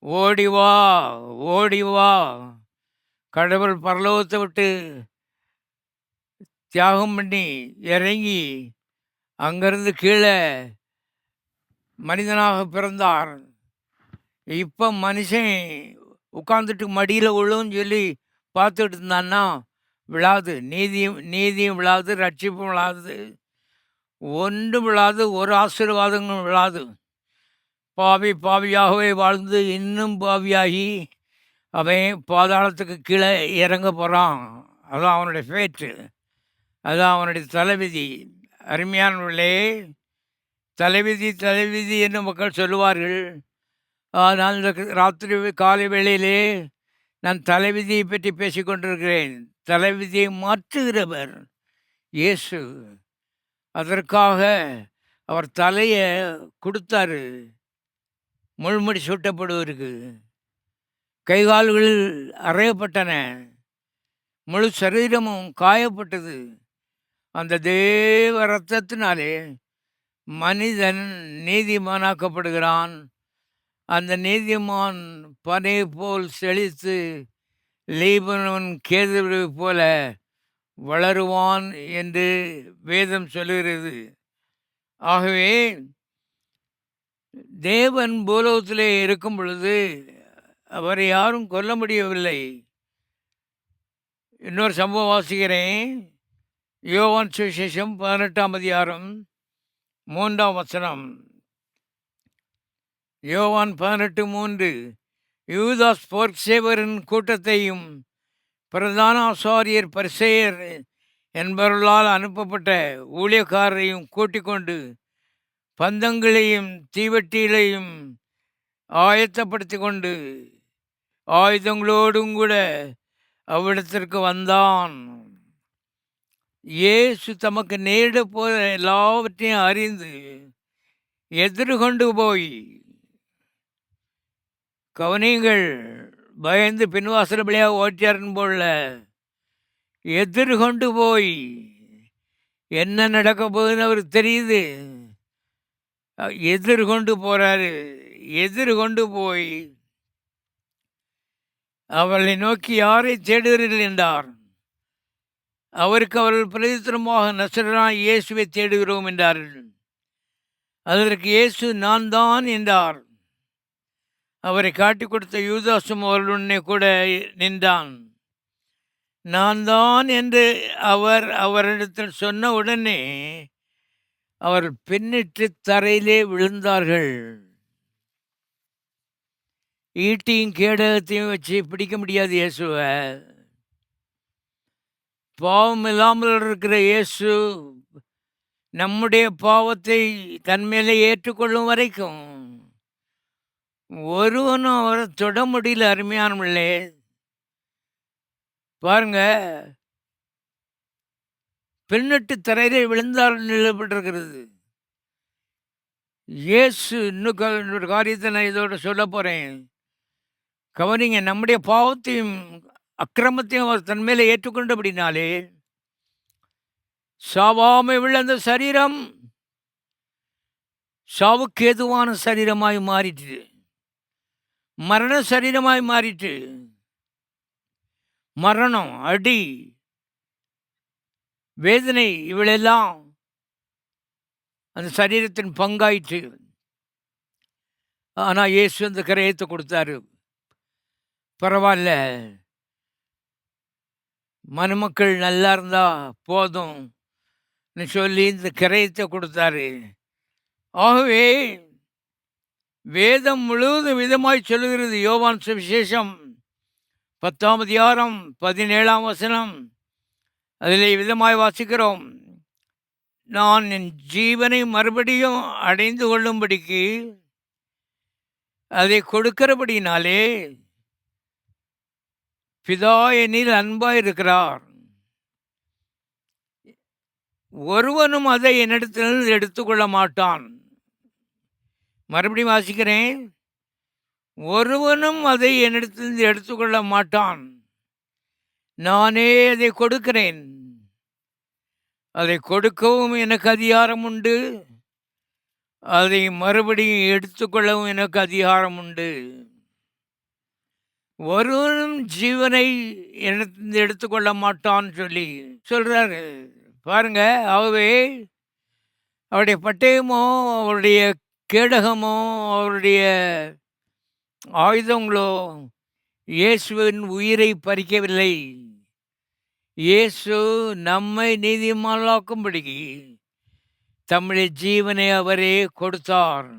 ஓடி வா, ஓடி வா. கடவுள் பரலோகத்தை விட்டு தியாகம் பண்ணி இறங்கி அங்கிருந்து கீழே மனிதனாக பிறந்தார். இப்போ மனுஷன் உட்காந்துட்டு மடியில் விழுன்னு சொல்லி பார்த்துட்டு இருந்தான்னா விழாது. நீதியும் விழாது, ரட்சிப்பும் விழாது, ஒன்றும் விழாது, ஒரு ஆசீர்வாதங்களும் விழாது. பாவியாகவே வாழ்ந்து இன்னும் பாவியாகி அவன் பாதாளத்துக்கு கீழே இறங்க போகிறான். அதுதான் அவனுடைய ஃபேட்டு, அதுதான் அவனுடைய தலைவிதி. அருமையானவர்களே, தலைவிதி என்று மக்கள் சொல்லுவார்கள். ஆனால் இந்த ராத்திரி காலை வேளையிலே நான் தலைவிதியை பற்றி பேசிக்கொண்டிருக்கிறேன். தலைவிதியை மாற்றுகிறவர் இயேசு. அதற்காக அவர் தலையை கொடுத்தாரு முள்முடி சூட்டப்படுவதற்கு. கைகால்களில் அறையப்பட்டன, முழு சரீரமும் காயப்பட்டது. அந்த தேவ இரத்தத்தினாலே மனிதன் நீதிமானாக்கப்படுகிறான். அந்த நீதிமான் பனை போல் செழித்து லீபனோன் கேதுரு போல வளருவான் என்று வேதம் சொல்லுகிறது. ஆகவே தேவன் பூலோகத்திலே இருக்கும் பொழுது அவரை யாரும் கொல்ல முடியவில்லை. இன்னொரு சம்பவம் வாசிக்கிறேன். யோவான் சுவிசேஷம் 18ஆம் அதிகாரம் 3ஆம் வசனம். யோவான் 18:3. யூதாஸ் போர்ச்சேவரின் கூட்டத்தையும் பிரதான ஆசாரியர் பரிசேயர் என்பவர்களால் அனுப்பப்பட்ட ஊழியக்காரரையும் கூட்டிக் கொண்டு பந்தங்களையும் தீவட்டிகளையும் ஆயத்தப்படுத்தி கொண்டு ஆயுதங்களோடும் கூட அவ்விடத்திற்கு வந்தான். இயேசு தமக்கு நேரிட போத எல்லாவற்றையும் அறிந்து எதிர்கொண்டு போய், கவனிங்கள், பயந்து பின்வாசல் வழியாக ஓட்டியாரன் போல எதிர்கொண்டு போய், என்ன நடக்க போகுதுன்னு அவருக்கு தெரியுது, எதிர்கொண்டு போகிறாரு. எதிர்கொண்டு போய் அவளை நோக்கி, யாரை தேடுகிறீர்கள் என்றார். அவருக்கு அவர்கள் பிரதித்திரமாக, நசரேயனாகிய இயேசுவை தேடுகிறோம் என்றார்கள். அதற்கு இயேசு, நான் தான் என்றார். அவரை காட்டி கொடுத்த யூதாசும் அவர்களுடனே கூட நின்றான். நான் தான் என்று அவரிடத்தில் சொன்ன உடனே அவர் பின்னிட்டு தரையிலே விழுந்தார்கள். ஈட்டியும் கேடகத்தையும் வச்சு பிடிக்க முடியாது இயேசுவை. பாவம் இல்லாமல் இருக்கிற இயேசு நம்முடைய பாவத்தை தன்மேலே ஏற்றுக்கொள்ளும் வரைக்கும் ஒருவனும் அவரை தொட முடியல. அருமையானவர்களே, பாருங்க, பின்னிட்டு தரையிலே விழுந்தார் நிலப்பட்டிருக்கிறது. இயேசு இன்னொரு காரியத்தை நான் இதோட சொல்ல போகிறேன். கவனிங்க, நம்முடைய பாவத்தையும் அக்கிரமத்தையும் அவர் தன்மேலே ஏற்றுக்கொண்டபடினாலே சாவாமை விழுந்த சரீரம் சாவுக்கு ஏதுவான சரீரமாய் மாறிட்டு, மரண சரீரமாய் மாறிட்டு. மரணம், அடி, வேதனை இவளெல்லாம் அந்த சரீரத்தின் பங்காயிற்று. ஆனால் இயேசு அந்த கரையத்தை கொடுத்தாரு. பரவாயில்ல, மணமக்கள் நல்லா இருந்தா போதும் சொல்லி இந்த கிரயத்தை கொடுத்தாரு. ஆகவே வேதம் முழுவதும் விதமாய் சொல்லுகிறது. யோவான் சுவிசேஷம் 10ஆம் அதிகாரம் 17ஆம் வசனம், அதில் விதமாய் வாசிக்கிறோம். நான் என் ஜீவனை மறுபடியும் அடைந்து கொள்ளும்படிக்கு அதை கொடுக்கிறபடினாலே பிதா என்னில் அன்பாய் இருக்கிறார். ஒருவனும் அதை என்னிடத்திலிருந்து எடுத்துக்கொள்ள மாட்டான். மறுபடியும் வாசிக்கிறேன். ஒருவனும் அதை என்னிடத்திலிருந்து எடுத்துக்கொள்ள மாட்டான். நானே அதை கொடுக்கிறேன். அதை கொடுக்கவும் எனக்கு அதிகாரம் உண்டு, அதை மறுபடியும் எடுத்துக்கொள்ளவும் எனக்கு அதிகாரம் உண்டு. ஒருவனும் ஜீவனை என்னிடத்திலிருந்து எடுத்துக்கொள்ள மாட்டான்னு சொல்லி சொல்றாரு. பாருங்க, ஆகவே அவருடைய பட்டயமோ, அவருடைய கேடகமோ, அவருடைய ஆயுதங்களோ இயேசுவின் உயிரை பறிக்கவில்லை. இயேசு நம்மை நீதிமான்களாக்கும்படி தம்முடைய ஜீவனை அவரே கொடுத்தார்.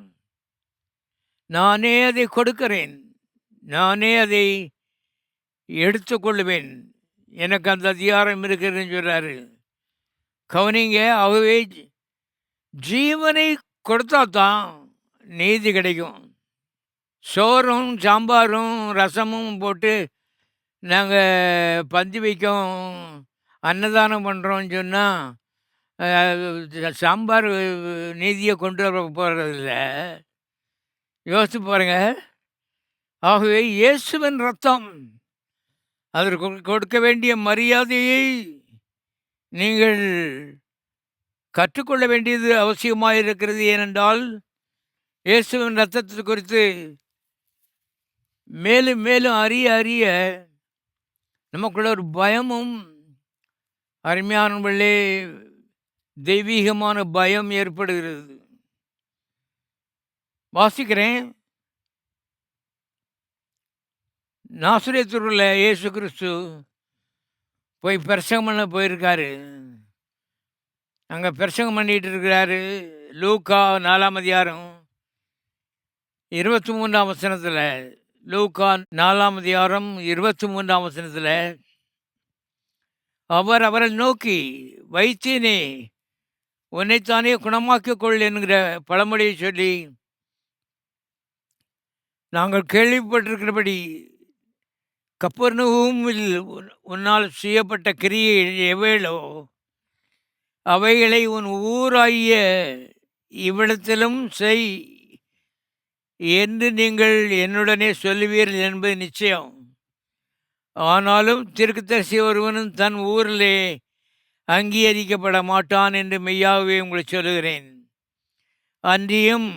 நானே அதை கொடுக்கிறேன், நானே அதை எடுத்துக்கொள்ளுவேன், எனக்கு அந்த அதிகாரம் இருக்கிறதுன்னு சொல்றாரு. கவனிங்க, ஆகவே ஜீவனை கொடுத்தா தான் நீதி கிடைக்கும். சோறும் சாம்பாரும் ரசமும் போட்டு நாங்கள் பந்தி வைக்கோம், அன்னதானம் பண்ணுறோன்னு சொன்னால் சாம்பார் நீதியை கொண்டு வர போகிறதில்ல. யோசித்து பாருங்க. ஆகவே இயேசுவின் ரத்தம் அதற்கு கொடுக்க வேண்டிய மரியாதையை நீங்கள் கற்றுக்கொள்ள வேண்டியது அவசியமாக இருக்கிறது. ஏனென்றால் இயேசுவின் ரத்தத்தை குறித்து மேலும் மேலும் அறிய அறிய நமக்குள்ள ஒரு பயமும், அருமையானவர்களே, தெய்வீகமான பயம் ஏற்படுகிறது. வாசிக்கிறேன். நாசரேத்தூரில் இயேசு கிறிஸ்து போய் பிரசங்கம் பண்ண போயிருக்காரு. அங்கே பிரசங்கம் பண்ணிட்டு இருக்கிறாரு. லூக்கா 4ஆம் அதிகாரம் 23ஆம் வசனத்தில், லூக்கா 4ஆம் அதிகாரம் 23ஆம் வசனத்தில், அவர் அவரை நோக்கி, வைத்தியனே, உன்னைத்தானே குணமாக்கிக் கொள் என்கிற பழமொழியை சொல்லி, நாங்கள் கேள்விப்பட்டிருக்கிறபடி கப்பர்நகூமில் உன்னால் செய்யப்பட்ட கிரியை எவைகளோ அவைகளை உன் ஊராகிய இவ்விடத்திலும் செய் என்று நீங்கள் என்னுடனே சொல்லுவீர்கள் என்பது நிச்சயம். ஆனாலும் தீர்க்கதரிசி ஒருவனும் தன் ஊரிலே அங்கீகரிக்கப்பட மாட்டான் என்று மெய்யாகவே உங்களை சொல்லுகிறேன். அன்றியும்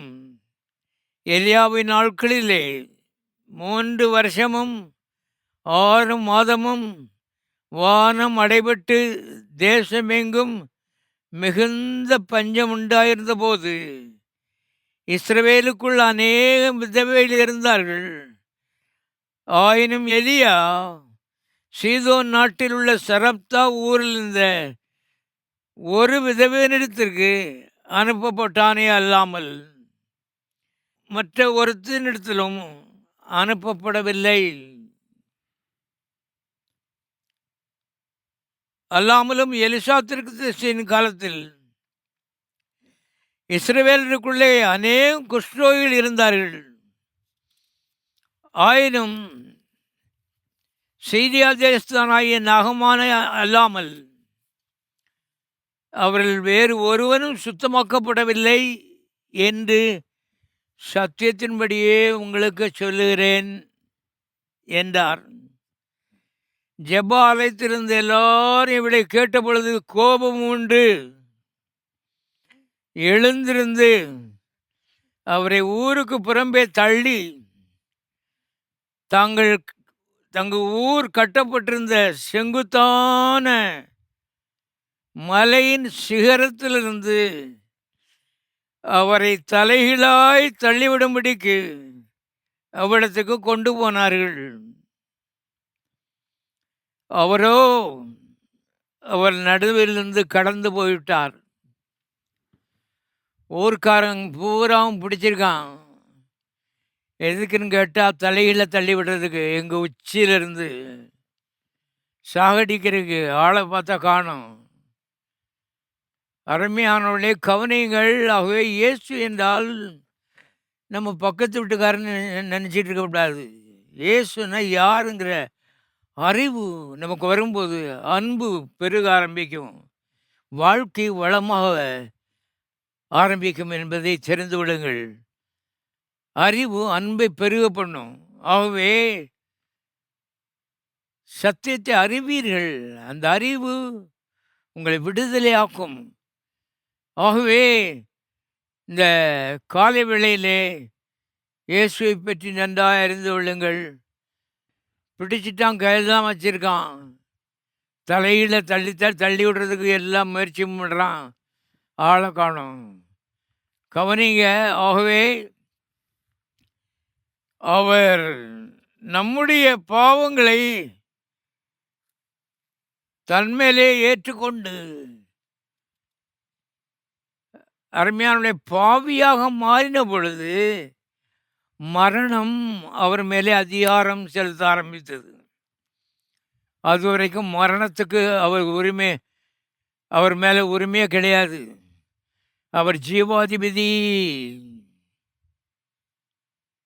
எலியாவின் நாட்களிலே 3 வருஷமும் 6 மாதமும் வானம் அடைபட்டு தேசமெங்கும் மிகுந்த பஞ்சம் உண்டாயிருந்த போது இஸ்ரவேலுக்குள் அநேக விதவைகள் இருந்தார்கள். ஆயினும் எலியா சீதோன் நாட்டில் உள்ள சரப்தா ஊரில் இருந்த ஒரு விதவையினிடத்திற்கு அனுப்பப்பட்டானே அல்லாமல் மற்ற ஒருத்தனிடத்திலும் அனுப்பப்படவில்லை. அல்லாமலும் எலிசா தீர்க்கதரிசியின் காலத்தில் இஸ்ரவேலருக்குள்ளே அநேக குஷ்டரோகிகள் இருந்தார்கள். ஆயினும் சீரியா தேசத்தானாகிய நாகமான அல்லாமல் அவர்கள் வேறு ஒருவனும் சுத்தமாக்கப்படவில்லை என்று சத்தியத்தின்படியே உங்களுக்கு சொல்லுகிறேன் என்றார். ஜெப ஆலயத்திலிருந்து எல்லாரும் இவளை கேட்ட பொழுது கோபம் உண்டு எழுந்திருந்து அவரை ஊருக்கு புறம்பே தள்ளி தங்கள் ஊர் கட்டப்பட்டிருந்த செங்குத்தான மலையின் சிகரத்திலிருந்து அவரை தலைகீழாய் தள்ளிவிடும்படிக்கு அவ்விடத்துக்கு கொண்டு போனார்கள். அவரோ அவர் நடுவிலிருந்து கடந்து போய்விட்டார். ஊர்க்காரங்க பூராவும் பிடிச்சிருக்கான். எதுக்குன்னு கேட்டால் தலைகீழ தள்ளி விடுறதுக்கு, எங்கள் உச்சியிலிருந்து சாகடிக்கிறதுக்கு. ஆளை பார்த்தா காணும். அருமையானவர்களே, கவனிங்கள். ஆகவே இயேசு என்றால் நம்ம பக்கத்து வீட்டுக்காரன்னு நினச்சிட்டு இருக்கக்கூடாது. இயேசுன்னா யாருங்கிற அறிவு நமக்கு வரும்போது அன்பு பெருக ஆரம்பிக்கும், வாழ்க்கை வளமாக ஆரம்பிக்கும் என்பதை தெரிந்து விடுங்கள். அறிவு அன்பை பெருக பண்ணும். ஆகவே சத்தியத்தை அறிவீர்கள். அந்த அறிவு உங்களை விடுதலையாக்கும். ஆகவே இந்த காலை வேளையிலே இயேசுவை பற்றி நன்றாக அறிந்து கொள்ளுங்கள். பிடிச்சிட்டான், கையில் தான் வச்சுருக்கான். தலையில் தள்ளி விடுறதுக்கு எல்லாம் முயற்சி பண்ணுறான், ஆளை காணும். கவனிங்க. ஆகவே அவர் நம்முடைய பாவங்களை தன்மேலே ஏற்றுக்கொண்டு அருமையானுடைய பாவியாக மாறின பொழுது மரணம் அவர் மேலே அதிகாரம் செலுத்த ஆரம்பித்தது. அதுவரைக்கும் மரணத்துக்கு அவர் மேலே உரிமையே கிடையாது. அவர் ஜீவாதிபதி.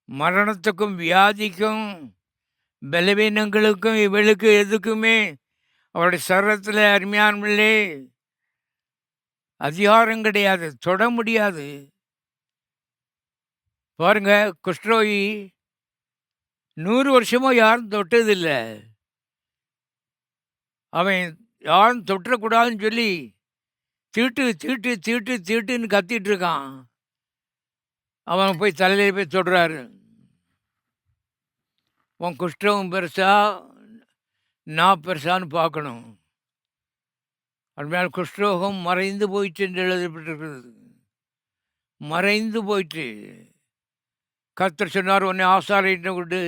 மரணத்துக்கும் வியாதிக்கும் பலவீனங்களுக்கும் இவளுக்கு எதுக்குமே அவருடைய சரீரத்தில் அருமையானவர்களே அதிகாரம் கிடையாது, தொட முடியாது. பாருங்க, குஷ்டரோகி 100 வருஷமோ யாரும் தொட்டதில்லை. அவன் யாரும் தொட்டக்கூடாதுன்னு சொல்லி தீட்டு தீட்டு தீட்டு தீட்டுன்னு கத்திட்டு இருக்கான். அவன் போய் தலையில் போய் தொடுறாரு. உன் குஷ்டம் பெருசா நான் பெருசான்னு பார்க்கணும். அதனால் குஷ்டரோகம் மறைந்து போயிட்டு என்று எழுதப்பட்டிருக்கிறது. மறைந்து போயிட்டு கர்த்தர் சொன்னார், உன்னை ஆசாரிட்ட கொண்டு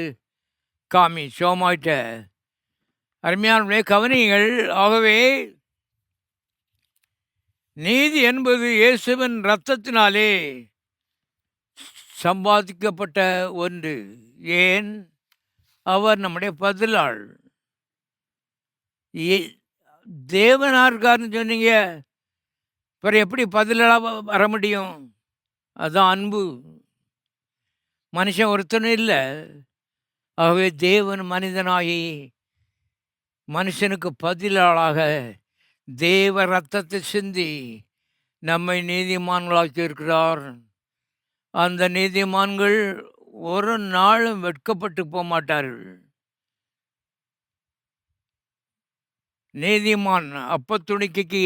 காமி, சோமாயிட்ட. அருமையானவர்களே கவனிங்கள். ஆகவே நீதி என்பது இயேசுவின் இரத்தத்தினாலே சம்பாதிக்கப்பட்ட ஒன்று. ஏன்? அவர் நம்முடைய பதிலாள். தேவனாக இருக்காருன்னு சொன்னீங்க, பிறகு எப்படி பதிலாக வர முடியும்? அதுதான் அன்பு. மனுஷன் ஒருத்தனும் இல்லை. ஆகவே தேவன் மனிதனாகி மனுஷனுக்கு பதிலாளாக தேவ ரத்தத்தை சிந்தி நம்மை நீதிமான்களாக்கி இருக்கிறார். அந்த நீதிமான்கள் ஒரு நாளும் வெட்கப்பட்டு போக மாட்டார்கள். நீதிமான் அப்பத்துணிக்கைக்கு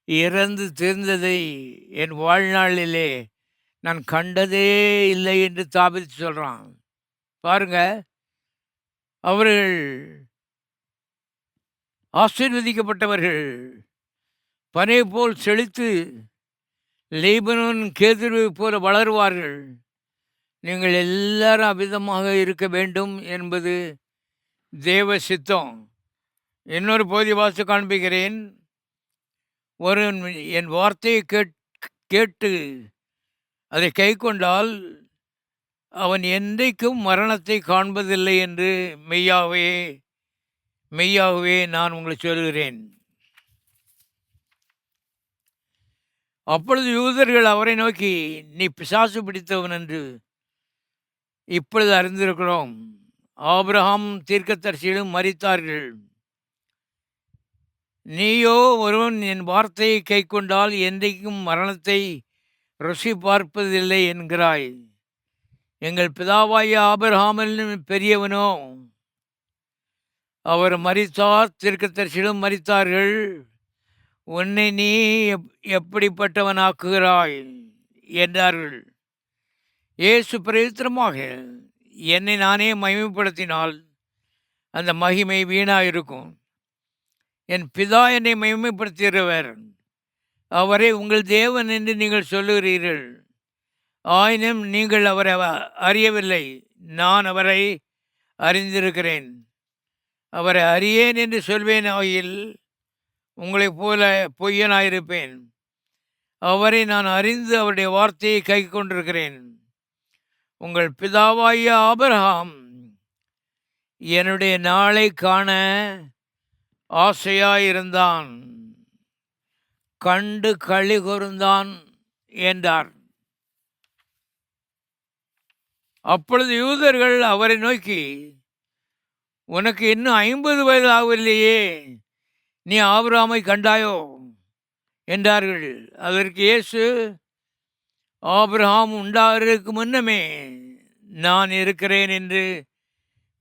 இறந்து தீர்ந்ததை என் வாழ்நாளிலே நான் கண்டதே இல்லை என்று தாபீது சொல்கிறான். பாருங்க, அவர்கள் ஆசீர்வதிக்கப்பட்டவர்கள். பனை போல் செழித்து லீபனோன் கேதுருவை போல வளருவார்கள். நீங்கள் எல்லாரும் அவ்விதமாக இருக்க வேண்டும் என்பது தேவ சித்தம். இன்னொரு பகுதி வாசித்து காண்பிக்கிறேன். என் வார்த்தையை கேட்டு அதை கை கொண்டால் அவன் என்றைக்கும் மரணத்தை காண்பதில்லை என்று மெய்யாகவே நான் உங்களை சொல்கிறேன். அப்பொழுது யூதர்கள் அவரை நோக்கி, நீ பிசாசு பிடித்தவன் என்று இப்பொழுது அறிந்திருக்கிறோம். ஆபிரகாம் தீர்க்கதரிசிகளும் மரித்தார்கள். நீயோ ஒருவன் என் வார்த்தையை கை கொண்டால் என்றைக்கும் மரணத்தை ருசி பார்ப்பதில்லை என்கிறாய். எங்கள் பிதாவாகிய ஆபிரகாமில் பெரியவனோ அவர் மரித்தார், தீர்க்கதரிசிகளும் மரித்தார்கள். உன்னை நீ எப்படிப்பட்டவனாக்குகிறாய் என்றார்கள். இயேசு பிரயுத்தரமாக, என்னை நானே மகிமைப்படுத்தினால் அந்த மகிமை வீணாக இருக்கும். என் பிதா என்னை மகிமைப்படுத்துகிறவர், அவரை உங்கள் தேவன் என்று நீங்கள் சொல்லுகிறீர்கள். ஆயினும் நீங்கள் அவரை அறியவில்லை. நான் அவரை அறிந்திருக்கிறேன். அவரை அறியேன் என்று சொல்வேன் ஆகில் உங்களைப் போல பொய்யனாயிருப்பேன். அவரை நான் அறிந்து அவருடைய வார்த்தையை கை கொண்டிருக்கிறேன். உங்கள் பிதாவாகிய ஆபிரகாம் என்னுடைய நாளை காண ஆசையாயிருந்தான், கண்டு களி கூர்ந்தான் என்றார். அப்பொழுது யூதர்கள் அவரை நோக்கி, உனக்கு இன்னும் 50 வயது ஆகவில்லையே, நீ ஆபிரகாமை கண்டாயோ என்றார்கள். அதற்கு இயேசு, ஆபிரகாம் உண்டாகிறதுக்கு முன்னமே நான் இருக்கிறேன் என்று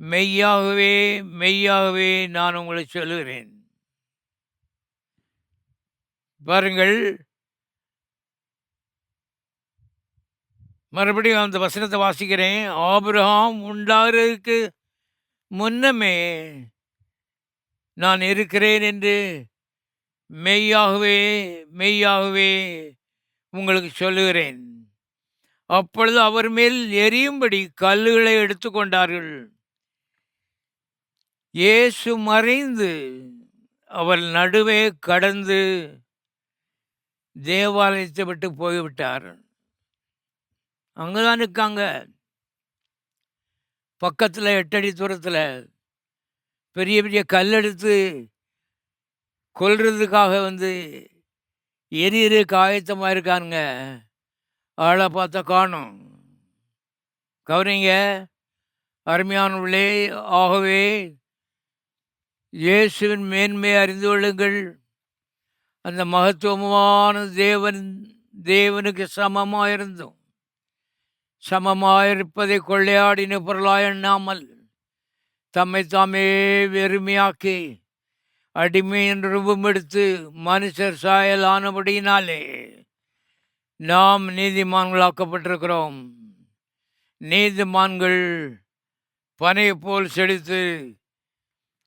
மெய்யாகவே நான் உங்களை சொல்லுகிறேன். பாருங்கள், மறுபடியும் அந்த வசனத்தை வாசிக்கிறேன். ஆபிரகாம் உண்டாகிறதுக்கு முன்னமே நான் இருக்கிறேன் என்று மெய்யாகவே மெய்யாகவே உங்களுக்கு சொல்லுகிறேன். அப்பொழுது அவர் மேல் எரியும்படி கல்லுகளை எடுத்துக்கொண்டார்கள். இயேசு மறைந்து அவர் நடுவே கடந்து தேவாலயத்தை விட்டு போய்விட்டார். அங்கதான் இருக்காங்க. பக்கத்தில் 8 அடி தூரத்தில் பெரிய பெரிய கல்லெடுத்து கொல்றதுக்காக எரியறதுக்கு ஆயத்தமாக இருக்கானுங்க. ஆளை பார்த்தா காணும். கவனிங்க அருமையானவர்களே. ஆகவே இயேசுவின் மேன்மையை அறிந்து கொள்ளுங்கள். அந்த மகத்துவமான தேவனுக்கு சமமாயிருந்தும் சமமாயிருப்பதை கொள்ளையாடின பொருளாய் எண்ணாமல் தம்மை தாமே வெறுமையாக்கி அடிமையின் ரூபம் எடுத்து மனுஷர் சாயல் ஆனபடியினாலே நாம் நீதிமான்களாக்கப்பட்டிருக்கிறோம். நீதிமான்கள் பனையை போல் செழித்து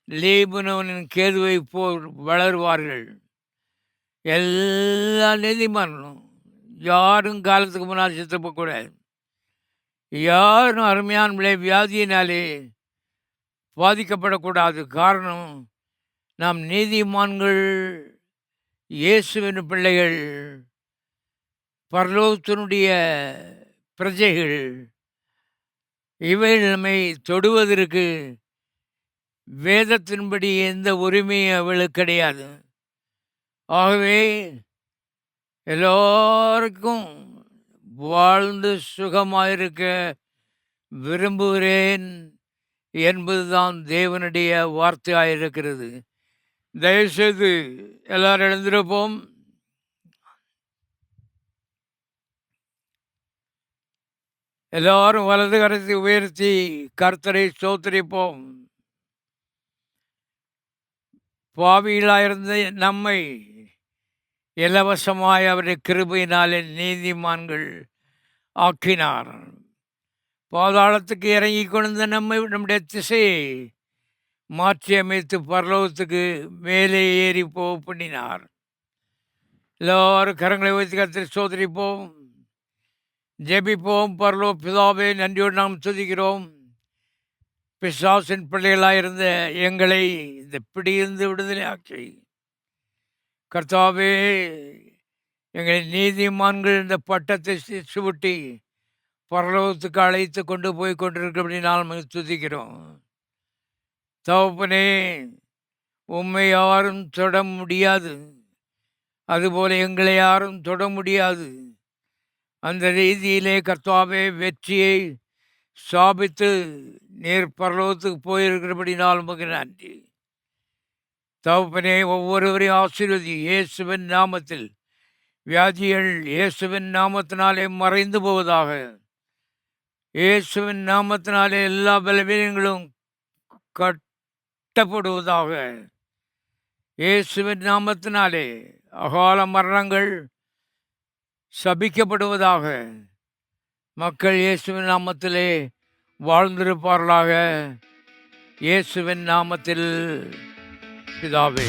லீபனோனின் கேதுவை போல் வளருவார்கள். எல்லா நீதிமான்களும் யாரும் காலத்துக்கு முன்னால் செத்து போகக்கூடாது. யாரும் அருமையான வியாதியினாலே பாதிக்கப்படக்கூடாது. காரணம், நாம் நீதிமான்கள், இயேசுவின் பிள்ளைகள், பரலோகத்தினுடைய பிரஜைகள். இவைகள் நம்மை தொடுவதற்கு வேதத்தின்படி எந்த உரிமையும் அவளுக்கு கிடையாது. ஆகவே எல்லோருக்கும் வாழ்ந்து சுகமாயிருக்க விரும்புகிறேன் என்பதுதான் தேவனுடைய வார்த்தையாயிருக்கிறது. தயவுசெய்து எல்லாரும் எழுந்திருப்போம். எல்லாரும் வலது கரத்தை உயர்த்தி கர்த்தரை ஸ்தோத்திரிப்போம். பாவிகளாயிருந்த நம்மை இலவசமாய் அவருடைய கிருபையினாலே நீதிமான்கள் ஆக்கினார். பாதாளத்துக்கு இறங்கி கொண்ட நம்முடைய திசையை மாற்றி அமைத்து பரலோகத்துக்கு மேலே ஏறி பண்ணினார். எல்லாரும் கரங்களை வைத்து கர்த்தரை ஸ்தோத்திரிப்போம், ஜெபிப்போம். பரலோக பிதாவே, நன்றியோடு நாம் துதிக்கிறோம். பிசாசின் பிள்ளைகளாயிருந்த எங்களை இந்த பிடியிருந்து விடுதலை ஆக்கி கர்த்தாவே, எங்களை நீதிமான்கள் இந்த பட்டத்தை சுவட்டி பரலோகத்துக்கு அழைத்து கொண்டு போய் கொண்டிருக்கிறபடி நாம் துதிக்கிறோம். தகப்பனே, உம்மை யாரும் தொட முடியாது, அதுபோல எங்களை யாரும் தொட முடியாது. அந்த ரீதியிலே கர்த்தாவே, வெற்றியை ஸ்தாபித்து நீர் பரலோகத்துக்கு போயிருக்கிறபடினால் உமக்கு நன்றி. தகப்பனே, ஒவ்வொருவரையும் ஆசீர்வதி. இயேசுவின் நாமத்தில் வியாதிகள் இயேசுவின் நாமத்தினாலே மறைந்து போவதாக. இயேசுவின் நாமத்தினாலே எல்லா பலவீனங்களும் கட்டப்படுவதாக. இயேசுவின் நாமத்தினாலே அகால மரணங்கள் சபிக்கப்படுவதாக. மக்கள் இயேசுவின் நாமத்திலே வாழ்ந்திருப்பார்களாக. இயேசுவின் நாமத்தில் பிதாவே.